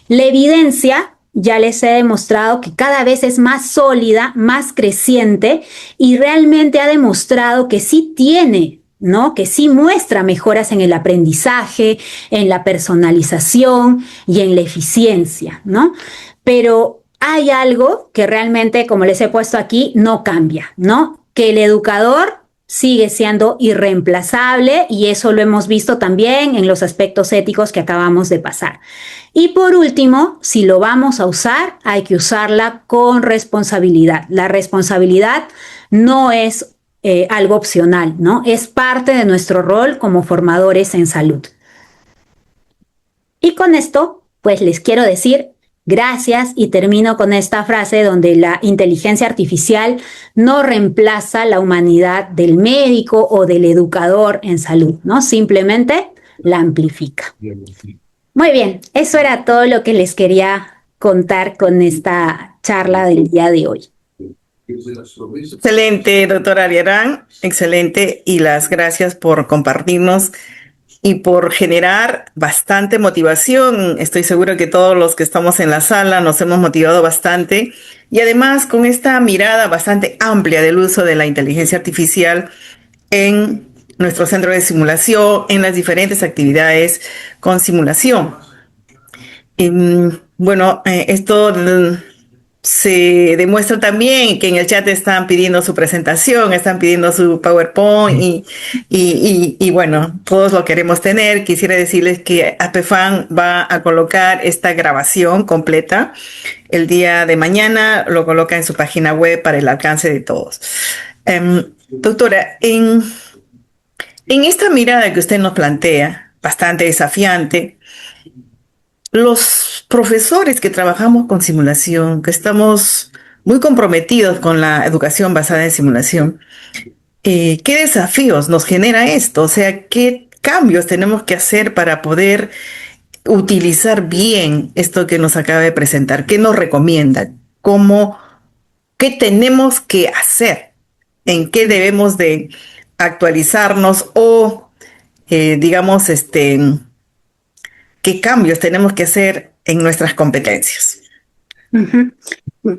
La evidencia ya les he demostrado que cada vez es más sólida, más creciente, y realmente ha demostrado que sí tiene, ¿no? Que sí muestra mejoras en el aprendizaje, en la personalización y en la eficiencia, ¿no? Pero hay algo que realmente, como les he puesto aquí, no cambia, ¿no? Que el educador sigue siendo irreemplazable, y eso lo hemos visto también en los aspectos éticos que acabamos de pasar. Y por último, si lo vamos a usar, hay que usarla con responsabilidad. La responsabilidad no es algo opcional, ¿no? Es parte de nuestro rol como formadores en salud. Y con esto, pues les quiero decir gracias, y termino con esta frase donde la inteligencia artificial no reemplaza la humanidad del médico o del educador en salud, ¿no? Simplemente la amplifica. Muy bien, eso era todo lo que les quería contar con esta charla del día de hoy. Excelente, doctora Arriarán, excelente, y las gracias por compartirnos y por generar bastante motivación. Estoy seguro que todos los que estamos en la sala nos hemos motivado bastante, y además con esta mirada bastante amplia del uso de la inteligencia artificial en nuestro centro de simulación, en las diferentes actividades con simulación. Esto se demuestra también que en el chat están pidiendo su presentación, están pidiendo su PowerPoint, y bueno, todos lo queremos tener. Quisiera decirles que APFAN va a colocar esta grabación completa el día de mañana, lo coloca en su página web para el alcance de todos. Doctora, en esta mirada que usted nos plantea, bastante desafiante, los profesores que trabajamos con simulación, que estamos muy comprometidos con la educación basada en simulación, ¿qué desafíos nos genera esto? O sea, ¿qué cambios tenemos que hacer para poder utilizar bien esto que nos acaba de presentar? ¿Qué nos recomienda? ¿Qué tenemos que hacer? ¿En qué debemos de actualizarnos o, qué cambios tenemos que hacer en nuestras competencias? Uh-huh.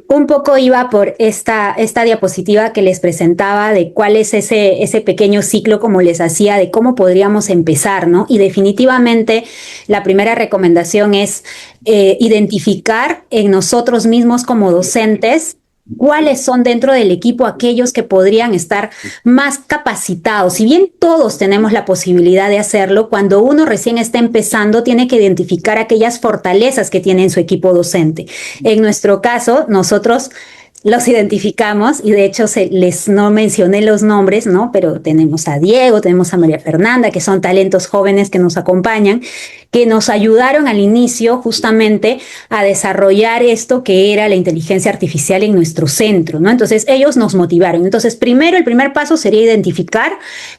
Un poco iba por esta diapositiva que les presentaba de cuál es ese pequeño ciclo, como les hacía, de cómo podríamos empezar, ¿no? Y definitivamente la primera recomendación es identificar en nosotros mismos como docentes cuáles son dentro del equipo aquellos que podrían estar más capacitados. Si bien todos tenemos la posibilidad de hacerlo, cuando uno recién está empezando tiene que identificar aquellas fortalezas que tiene en su equipo docente. En nuestro caso, nosotros los identificamos y de hecho no mencioné los nombres, ¿no? Pero tenemos a Diego, tenemos a María Fernanda, que son talentos jóvenes que nos acompañan, que nos ayudaron al inicio justamente a desarrollar esto que era la inteligencia artificial en nuestro centro, ¿no? Entonces ellos nos motivaron. Entonces primero, el primer paso sería identificar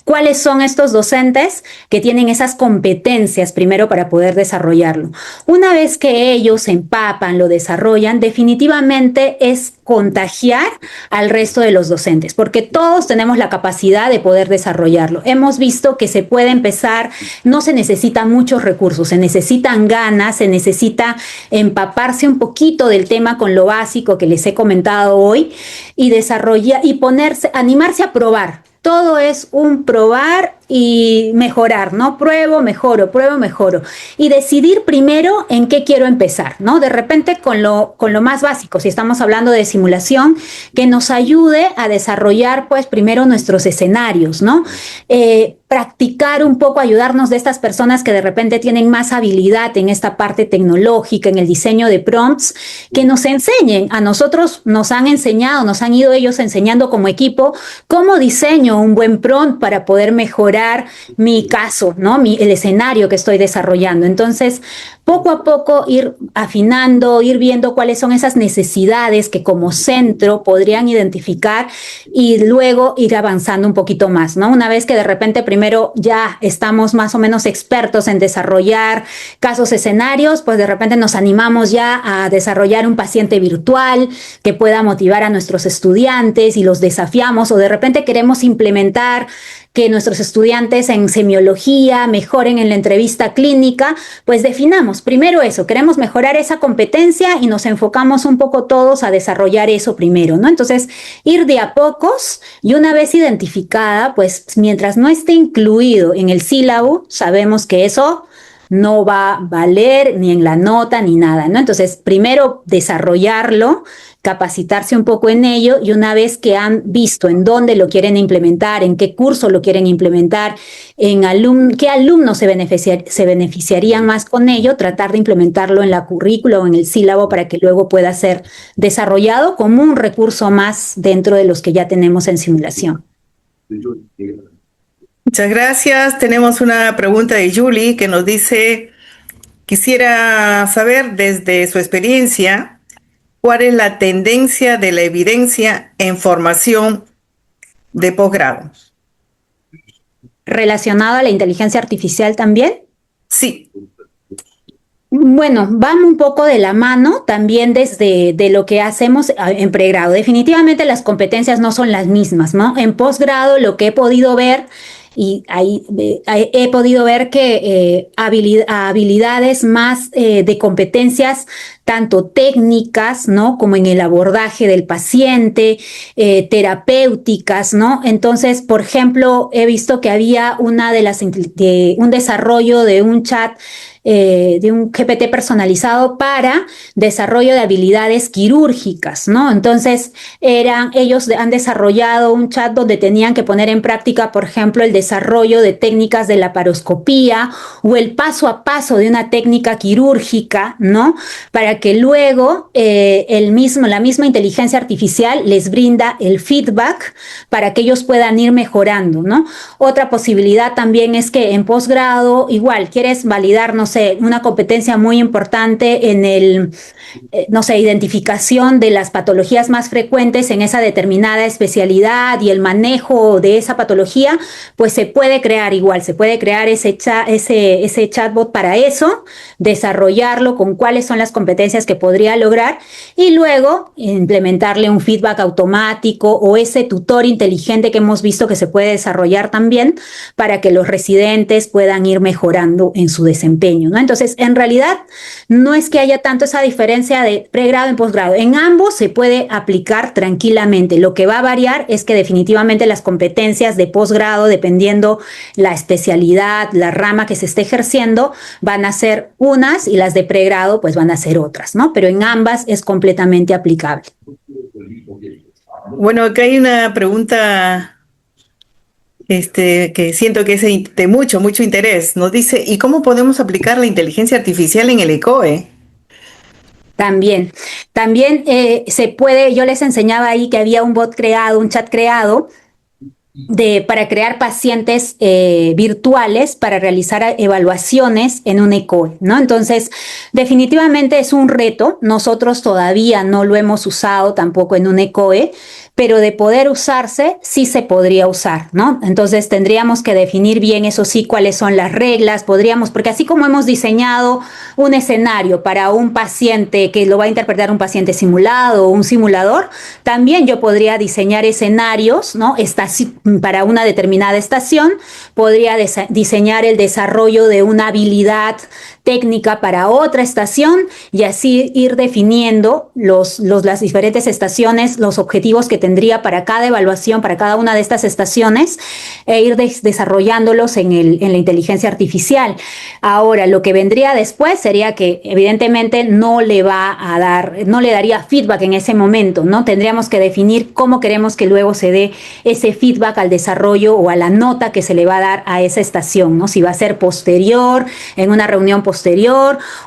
cuáles son estos docentes que tienen esas competencias primero para poder desarrollarlo. Una vez que ellos se empapan, lo desarrollan, definitivamente es contagiar al resto de los docentes, porque todos tenemos la capacidad de poder desarrollarlo. Hemos visto que se puede empezar, no se necesitan muchos recursos, se necesitan ganas, se necesita empaparse un poquito del tema con lo básico que les he comentado hoy y desarrollar y ponerse, animarse a probar. Todo es un probar y mejorar, ¿no? Pruebo, mejoro. Y decidir primero en qué quiero empezar, ¿no? De repente con lo más básico, si estamos hablando de simulación, que nos ayude a desarrollar, pues, primero nuestros escenarios, ¿no? Practicar un poco, ayudarnos de estas personas que de repente tienen más habilidad en esta parte tecnológica, en el diseño de prompts, que nos enseñen. A nosotros nos han enseñado, nos han ido ellos enseñando como equipo cómo diseño un buen prompt para poder mejorar mi caso, ¿no? El escenario que estoy desarrollando. Entonces, poco a poco ir afinando, ir viendo cuáles son esas necesidades que como centro podrían identificar y luego ir avanzando un poquito más, ¿no? Una vez que de repente primero ya estamos más o menos expertos en desarrollar casos escenarios, pues de repente nos animamos ya a desarrollar un paciente virtual que pueda motivar a nuestros estudiantes y los desafiamos, o de repente queremos implementar que nuestros estudiantes en semiología mejoren en la entrevista clínica, pues definamos primero eso, queremos mejorar esa competencia y nos enfocamos un poco todos a desarrollar eso primero, ¿no? Entonces, ir de a pocos y una vez identificada, pues mientras no esté incluido en el sílabo, sabemos que eso no va a valer ni en la nota ni nada, ¿no? Entonces, primero desarrollarlo, capacitarse un poco en ello y una vez que han visto en dónde lo quieren implementar, en qué curso lo quieren implementar, qué alumnos se beneficiarían más con ello, tratar de implementarlo en la currícula o en el sílabo para que luego pueda ser desarrollado como un recurso más dentro de los que ya tenemos en simulación. Muchas gracias. Tenemos una pregunta de Julie que nos dice, quisiera saber desde su experiencia, ¿cuál es la tendencia de la evidencia en formación de posgrado? ¿Relacionado a la inteligencia artificial también? Sí. Bueno, van un poco de la mano también desde de lo que hacemos en pregrado. Definitivamente las competencias no son las mismas, ¿no? En posgrado lo que he podido ver, y ahí he podido ver que habilidades más de competencias tanto técnicas, ¿no? Como en el abordaje del paciente, terapéuticas, ¿no? Entonces, por ejemplo, he visto que había un desarrollo de un chat, de un GPT personalizado para desarrollo de habilidades quirúrgicas, ¿no? Entonces, ellos han desarrollado un chat donde tenían que poner en práctica, por ejemplo, el desarrollo de técnicas de laparoscopía o el paso a paso de una técnica quirúrgica, ¿no? Para que luego la misma inteligencia artificial les brinda el feedback para que ellos puedan ir mejorando, ¿no? Otra posibilidad también es que en posgrado, igual, quieres validar, no sé, una competencia muy importante en identificación de las patologías más frecuentes en esa determinada especialidad y el manejo de esa patología, pues se puede crear ese chatbot para eso, desarrollarlo con cuáles son las competencias que podría lograr y luego implementarle un feedback automático o ese tutor inteligente que hemos visto que se puede desarrollar también para que los residentes puedan ir mejorando en su desempeño, ¿no? Entonces, en realidad, no es que haya tanto esa diferencia de pregrado y posgrado. En ambos se puede aplicar tranquilamente. Lo que va a variar es que definitivamente las competencias de posgrado, dependiendo la especialidad, la rama que se esté ejerciendo, van a ser unas y las de pregrado pues van a ser otras, ¿no? Pero en ambas es completamente aplicable. Bueno, acá hay una pregunta que siento que es de mucho interés. Nos dice, ¿y cómo podemos aplicar la inteligencia artificial en el ECOE? También se puede, yo les enseñaba ahí que había un bot creado, un chat creado para crear pacientes virtuales para realizar evaluaciones en un ECOE, ¿no? Entonces, definitivamente es un reto. Nosotros todavía no lo hemos usado tampoco en un ECOE, pero de poder usarse, sí se podría usar, ¿no? Entonces, tendríamos que definir bien, eso sí, cuáles son las reglas, porque así como hemos diseñado un escenario para un paciente que lo va a interpretar un paciente simulado o un simulador, también yo podría diseñar escenarios, ¿no? Para una determinada estación, podría diseñar el desarrollo de una habilidad técnica para otra estación y así ir definiendo las diferentes estaciones, los objetivos que tendría para cada evaluación, para cada una de estas estaciones, e ir desarrollándolos en la inteligencia artificial. Ahora, lo que vendría después sería que evidentemente no le daría feedback en ese momento, ¿no? Tendríamos que definir cómo queremos que luego se dé ese feedback al desarrollo o a la nota que se le va a dar a esa estación, ¿no? Si va a ser posterior, en una reunión posterior,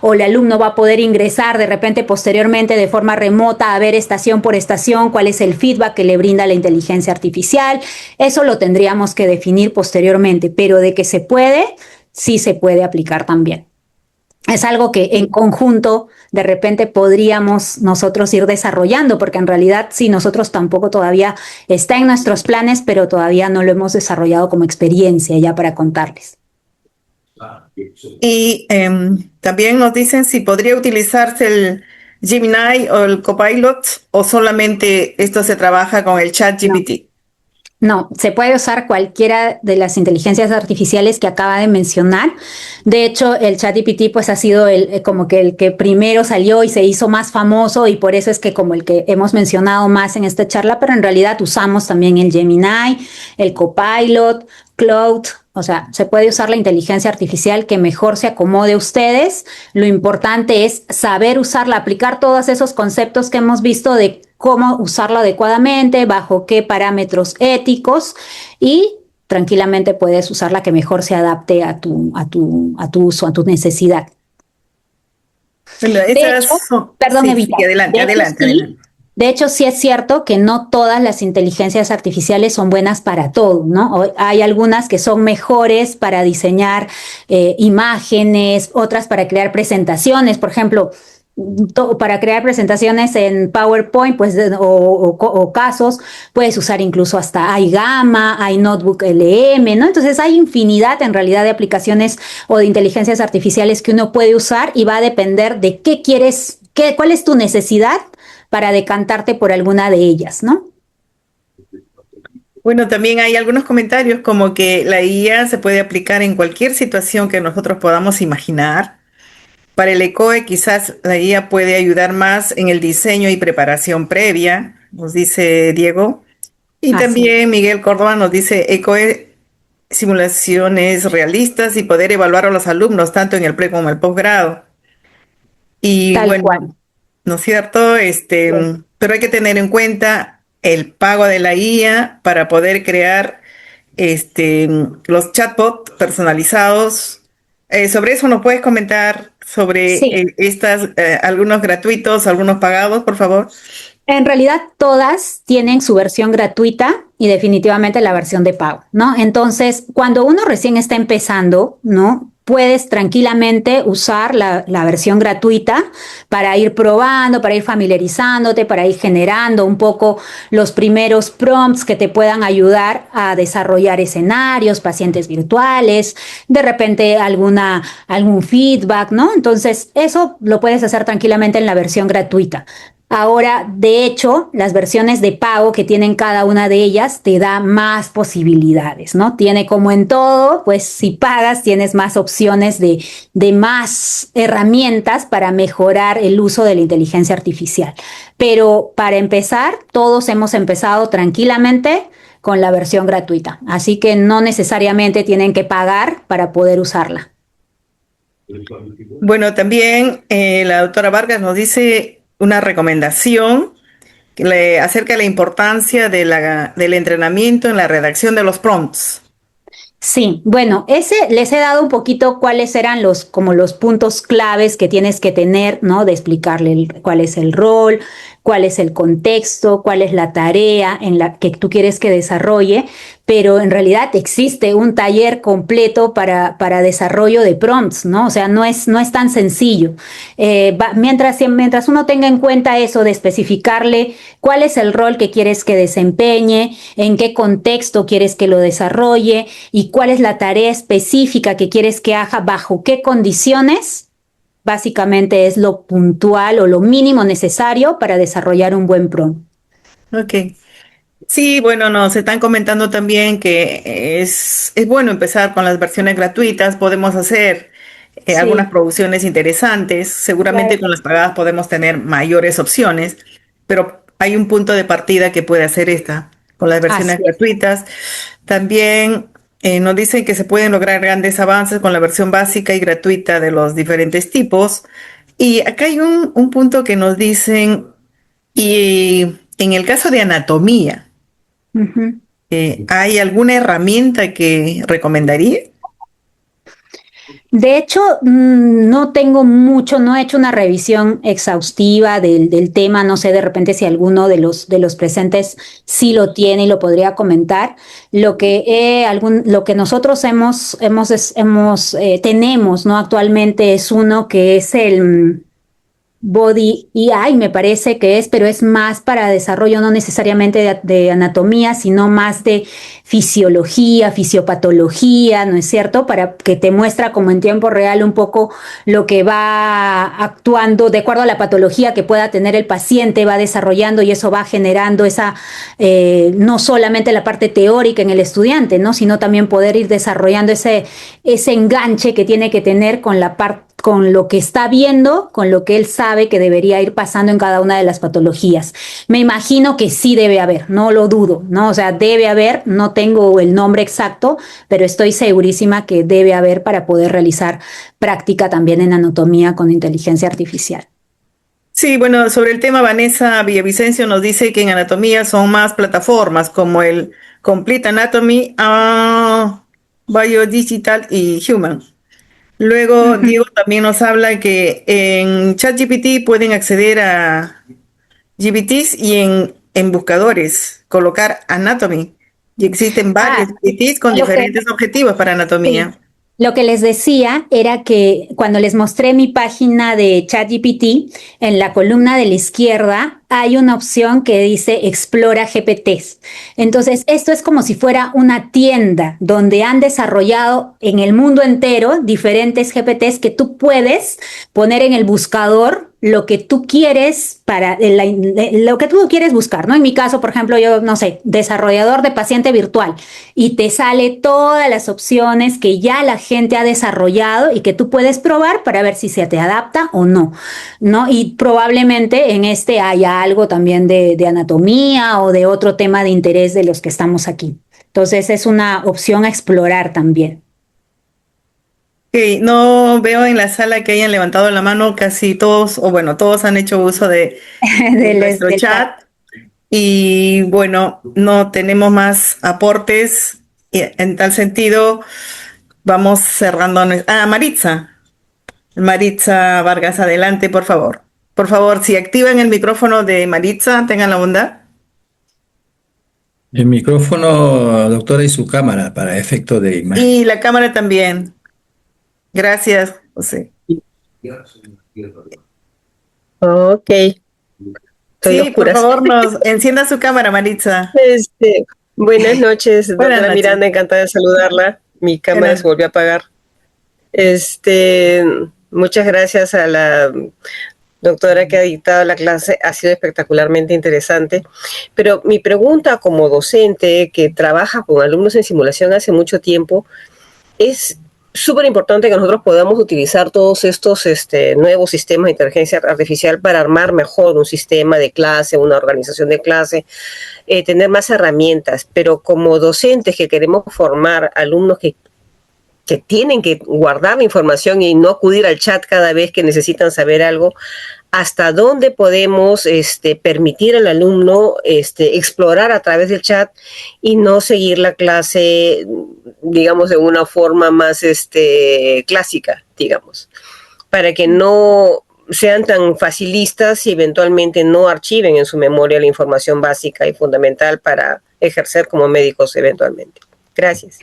o el alumno va a poder ingresar de repente posteriormente de forma remota a ver estación por estación cuál es el feedback que le brinda la inteligencia artificial. Eso lo tendríamos que definir posteriormente, pero de que se puede, sí se puede aplicar también. Es algo que en conjunto de repente podríamos nosotros ir desarrollando, porque en realidad sí, nosotros tampoco todavía está en nuestros planes, pero todavía no lo hemos desarrollado como experiencia ya para contarles. Y también nos dicen si podría utilizarse el Gemini o el Copilot o solamente esto se trabaja con el ChatGPT. No, se puede usar cualquiera de las inteligencias artificiales que acaba de mencionar. De hecho, el ChatGPT pues ha sido como que el que primero salió y se hizo más famoso y por eso es que como el que hemos mencionado más en esta charla, pero en realidad usamos también el Gemini, el Copilot, Claude. O sea, se puede usar la inteligencia artificial que mejor se acomode a ustedes. Lo importante es saber usarla, aplicar todos esos conceptos que hemos visto de cómo usarlo adecuadamente, bajo qué parámetros éticos y tranquilamente puedes usar la que mejor se adapte a tu uso, a tu necesidad. Bueno, Perdón, sí, Evita. sí, adelante. De hecho, sí es cierto que no todas las inteligencias artificiales son buenas para todo, ¿no? Hay algunas que son mejores para diseñar imágenes, otras para crear presentaciones, por ejemplo, para crear presentaciones en PowerPoint, pues, o casos, puedes usar incluso hasta iGamma, iNotebook LM, ¿no? Entonces hay infinidad en realidad de aplicaciones o de inteligencias artificiales que uno puede usar y va a depender de qué quieres, cuál es tu necesidad para decantarte por alguna de ellas, ¿no? Bueno, también hay algunos comentarios como que la IA se puede aplicar en cualquier situación que nosotros podamos imaginar. Para el ECOE quizás la IA puede ayudar más en el diseño y preparación previa, nos dice Diego. Y también Miguel Córdoba nos dice ECOE simulaciones realistas y poder evaluar a los alumnos tanto en el pre como en el posgrado. Y Tal bueno, cual. ¿no es cierto? Pero hay que tener en cuenta el pago de la IA para poder crear los chatbots personalizados. Sobre eso nos puedes comentar sobre Sí. algunos gratuitos, algunos pagados, por favor. En realidad todas tienen su versión gratuita y definitivamente la versión de pago, ¿no? Entonces, cuando uno recién está empezando, ¿no? Puedes tranquilamente usar la versión gratuita para ir probando, para ir familiarizándote, para ir generando un poco los primeros prompts que te puedan ayudar a desarrollar escenarios, pacientes virtuales, de repente algún feedback, ¿no? Entonces, eso lo puedes hacer tranquilamente en la versión gratuita. Ahora, de hecho, las versiones de pago que tienen cada una de ellas te da más posibilidades, ¿no? Tiene como en todo, pues si pagas tienes más opciones de más herramientas para mejorar el uso de la inteligencia artificial. Pero para empezar, todos hemos empezado tranquilamente con la versión gratuita, así que no necesariamente tienen que pagar para poder usarla. Bueno, también la doctora Vargas nos dice una recomendación acerca de la importancia del entrenamiento en la redacción de los prompts. Sí, bueno, ese les he dado un poquito cuáles eran como los puntos claves que tienes que tener, ¿no? De explicarle cuál es el rol, cuál es el contexto, cuál es la tarea en la que tú quieres que desarrolle, pero en realidad existe un taller completo para desarrollo de prompts, ¿no? O sea, no es tan sencillo. Mientras uno tenga en cuenta eso de especificarle cuál es el rol que quieres que desempeñe, en qué contexto quieres que lo desarrolle y cuál es la tarea específica que quieres que haga, bajo qué condiciones, básicamente es lo puntual o lo mínimo necesario para desarrollar un buen prompt. Ok. Sí, bueno, nos están comentando también que es bueno empezar con las versiones gratuitas, podemos hacer algunas Sí, producciones interesantes, seguramente claro. con las pagadas podemos tener mayores opciones, pero hay un punto de partida que puede hacer esta, con las versiones Así es. gratuitas. También nos dicen que se pueden lograr grandes avances con la versión básica y gratuita de los diferentes tipos. Y acá hay un punto que nos dicen, y en el caso de anatomía, Ujú. ¿hay alguna herramienta que recomendaría? De hecho, no he hecho una revisión exhaustiva del tema, no sé de repente si alguno de los presentes sí lo tiene y lo podría comentar. Lo que nosotros tenemos, ¿no? Actualmente es uno que es el Body EI, me parece que es, pero es más para desarrollo no necesariamente de anatomía, sino más de fisiología, fisiopatología, ¿no es cierto? Para que te muestra como en tiempo real un poco lo que va actuando de acuerdo a la patología que pueda tener el paciente, va desarrollando y eso va generando no solamente la parte teórica en el estudiante, ¿no? Sino también poder ir desarrollando ese enganche que tiene que tener con la parte con lo que está viendo, con lo que él sabe que debería ir pasando en cada una de las patologías. Me imagino que sí debe haber, no lo dudo, ¿no? O sea, debe haber, no tengo el nombre exacto, pero estoy segurísima que debe haber para poder realizar práctica también en anatomía con inteligencia artificial. Sí, bueno, sobre el tema, Vanessa Villavicencio nos dice que en anatomía son más plataformas como el Complete Anatomy, Biodigital y Human. Luego, Ujú. Diego también nos habla que en ChatGPT pueden acceder a GPTs y en buscadores colocar Anatomy. Y existen varios Ah, GPTs con lo que, diferentes objetivos para sí. anatomía. Lo que les decía era que cuando les mostré mi página de ChatGPT, en la columna de la izquierda hay una opción que dice Explora GPTs. Entonces, esto es como si fuera una tienda donde han desarrollado en el mundo entero diferentes GPTs que tú puedes poner en el buscador lo que tú quieres lo que tú quieres buscar, ¿no? En mi caso, por ejemplo, yo no sé, desarrollador de paciente virtual y te sale todas las opciones que ya la gente ha desarrollado y que tú puedes probar para ver si se te adapta o no, ¿no? Y probablemente en este haya algo también de anatomía o de otro tema de interés de los que estamos aquí. Entonces es una opción a explorar también. Ok, no veo en la sala que hayan levantado la mano casi todos, o bueno, todos han hecho uso de nuestro Del chat. chat. Y bueno, no tenemos más aportes. Y en tal sentido, vamos cerrando. Maritza. Maritza Vargas, adelante, por favor. Por favor, si activan el micrófono de Maritza, tengan la bondad. El micrófono, doctora, y su cámara para efecto de imagen. Y la cámara también. Gracias, José. Ok, estoy Sí, por oscuras. favor, nos encienda su cámara, Maritza. Buenas noches, Buenas doctora noches. Miranda, encantada de saludarla. Mi cámara se Buenas. volvió a apagar. Este, Muchas gracias a la doctora que ha dictado la clase, ha sido espectacularmente interesante. Pero mi pregunta como docente que trabaja con alumnos en simulación hace mucho tiempo, es súper importante que nosotros podamos utilizar todos estos nuevos sistemas de inteligencia artificial para armar mejor un sistema de clase, una organización de clase, tener más herramientas, pero como docentes que queremos formar alumnos que tienen que guardar la información y no acudir al chat cada vez que necesitan saber algo, hasta dónde podemos permitir al alumno explorar a través del chat y no seguir la clase digamos, de una forma más clásica, digamos, para que no sean tan facilistas y eventualmente no archiven en su memoria la información básica y fundamental para ejercer como médicos eventualmente. Gracias.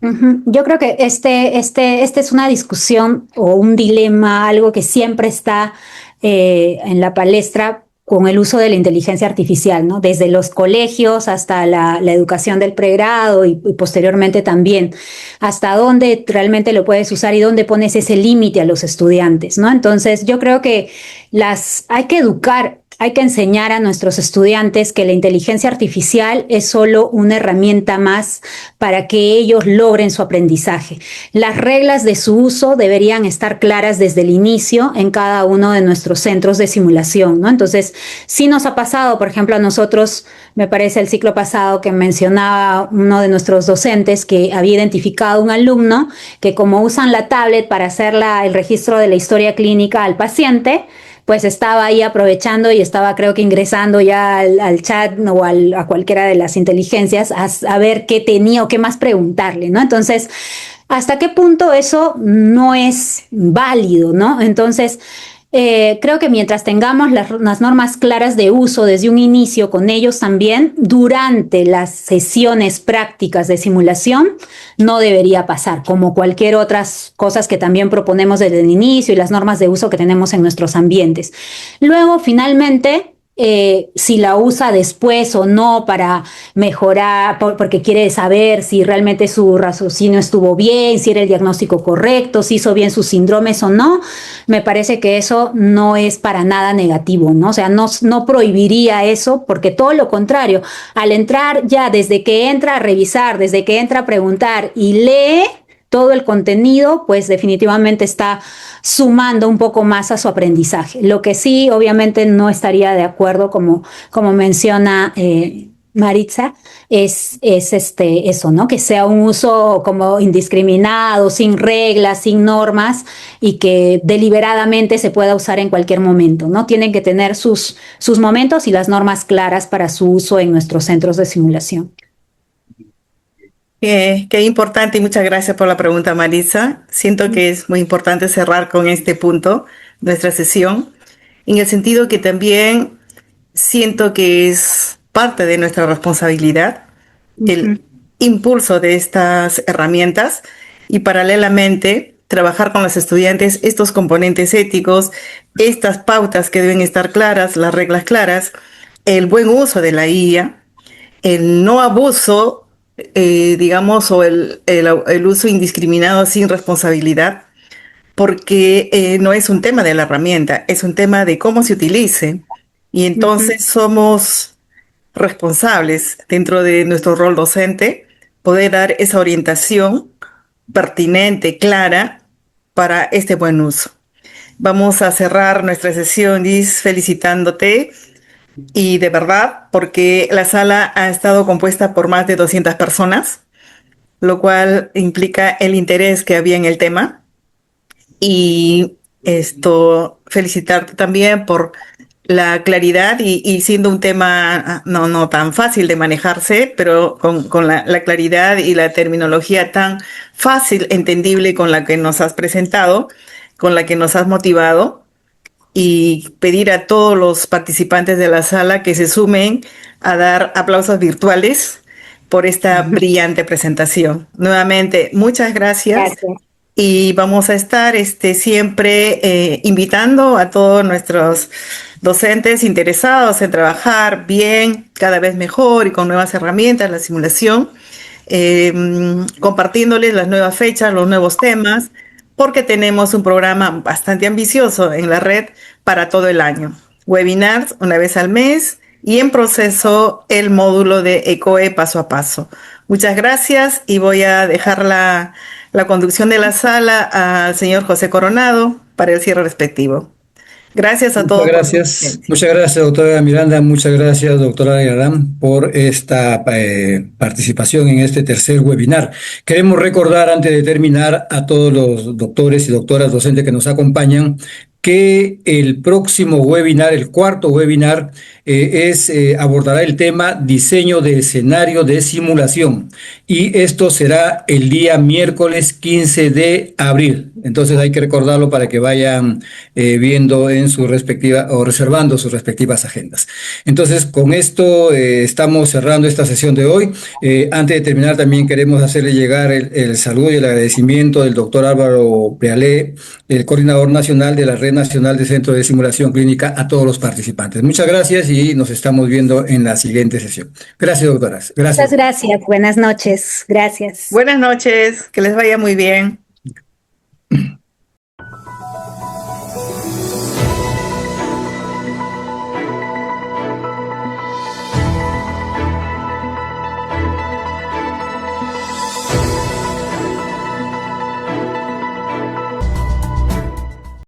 Yo creo que este es una discusión o un dilema, algo que siempre está en la palestra con el uso de la inteligencia artificial, ¿no? Desde los colegios hasta la educación del pregrado y posteriormente también, hasta dónde realmente lo puedes usar y dónde pones ese límite a los estudiantes, ¿no? Entonces, yo creo que hay que educar. Hay que enseñar a nuestros estudiantes que la inteligencia artificial es solo una herramienta más para que ellos logren su aprendizaje. Las reglas de su uso deberían estar claras desde el inicio en cada uno de nuestros centros de simulación, ¿no? Entonces, sí nos ha pasado, por ejemplo, a nosotros, me parece el ciclo pasado que mencionaba uno de nuestros docentes que había identificado un alumno que como usan la tablet para hacer el registro de la historia clínica al paciente, pues estaba ahí aprovechando y estaba creo que ingresando ya al chat o a cualquiera de las inteligencias a ver qué tenía o qué más preguntarle, ¿no? Entonces, ¿hasta qué punto eso no es válido, ¿no? Entonces, creo que mientras tengamos las normas claras de uso desde un inicio con ellos también, durante las sesiones prácticas de simulación, no debería pasar, como cualquier otras cosas que también proponemos desde el inicio y las normas de uso que tenemos en nuestros ambientes. Luego, finalmente, si la usa después o no para mejorar, porque quiere saber si realmente su raciocinio estuvo bien, si era el diagnóstico correcto, si hizo bien sus síndromes o no, me parece que eso no es para nada negativo, ¿no? O sea, no prohibiría eso, porque todo lo contrario, al entrar ya desde que entra a revisar, desde que entra a preguntar y lee todo el contenido, pues definitivamente está sumando un poco más a su aprendizaje. Lo que sí, obviamente, no estaría de acuerdo, como menciona Maritza, es eso, ¿no? Que sea un uso como indiscriminado, sin reglas, sin normas, y que deliberadamente se pueda usar en cualquier momento, ¿no? Tienen que tener sus momentos y las normas claras para su uso en nuestros centros de simulación. Qué importante y muchas gracias por la pregunta, Marisa. Siento que es muy importante cerrar con este punto nuestra sesión, en el sentido que también siento que es parte de nuestra responsabilidad el impulso de estas herramientas y paralelamente trabajar con los estudiantes estos componentes éticos, estas pautas que deben estar claras, las reglas claras, el buen uso de la IA, el no abuso, digamos, o el uso indiscriminado sin responsabilidad, porque no es un tema de la herramienta, es un tema de cómo se utilice. Y entonces somos responsables dentro de nuestro rol docente, poder dar esa orientación pertinente, clara, para este buen uso. Vamos a cerrar nuestra sesión, Liz, felicitándote. Y de verdad, porque la sala ha estado compuesta por más de 200 personas, lo cual implica el interés que había en el tema. Y felicitarte también por la claridad y siendo un tema no tan fácil de manejarse, pero con la claridad y la terminología tan fácil, entendible con la que nos has presentado, con la que nos has motivado, y pedir a todos los participantes de la sala que se sumen a dar aplausos virtuales por esta brillante presentación. Nuevamente, muchas gracias. Y vamos a estar siempre invitando a todos nuestros docentes interesados en trabajar bien, cada vez mejor y con nuevas herramientas, la simulación, compartiéndoles las nuevas fechas, los nuevos temas, porque tenemos un programa bastante ambicioso en la red para todo el año. Webinars una vez al mes y en proceso el módulo de ECOE paso a paso. Muchas gracias y voy a dejar la conducción de la sala al señor José Coronado para el cierre respectivo. Gracias a todos. Muchas gracias, doctora Miranda. Muchas gracias, doctora Ayarán, por esta participación en este tercer webinar. Queremos recordar, antes de terminar, a todos los doctores y doctoras docentes que nos acompañan, que el próximo webinar, el cuarto webinar, abordará el tema diseño de escenario de simulación, y esto será el día miércoles 15 de abril. Entonces hay que recordarlo para que vayan viendo en su respectiva o reservando sus respectivas agendas. Entonces, con esto estamos cerrando esta sesión de hoy. Antes de terminar, también queremos hacerle llegar el saludo y el agradecimiento del doctor Álvaro Prealé, el coordinador nacional de la Red Nacional de Centros de Simulación Clínica, a todos los participantes. Muchas gracias y nos estamos viendo en la siguiente sesión. Gracias, doctoras. Gracias. Muchas gracias. Buenas noches. Gracias. Buenas noches, que les vaya muy bien.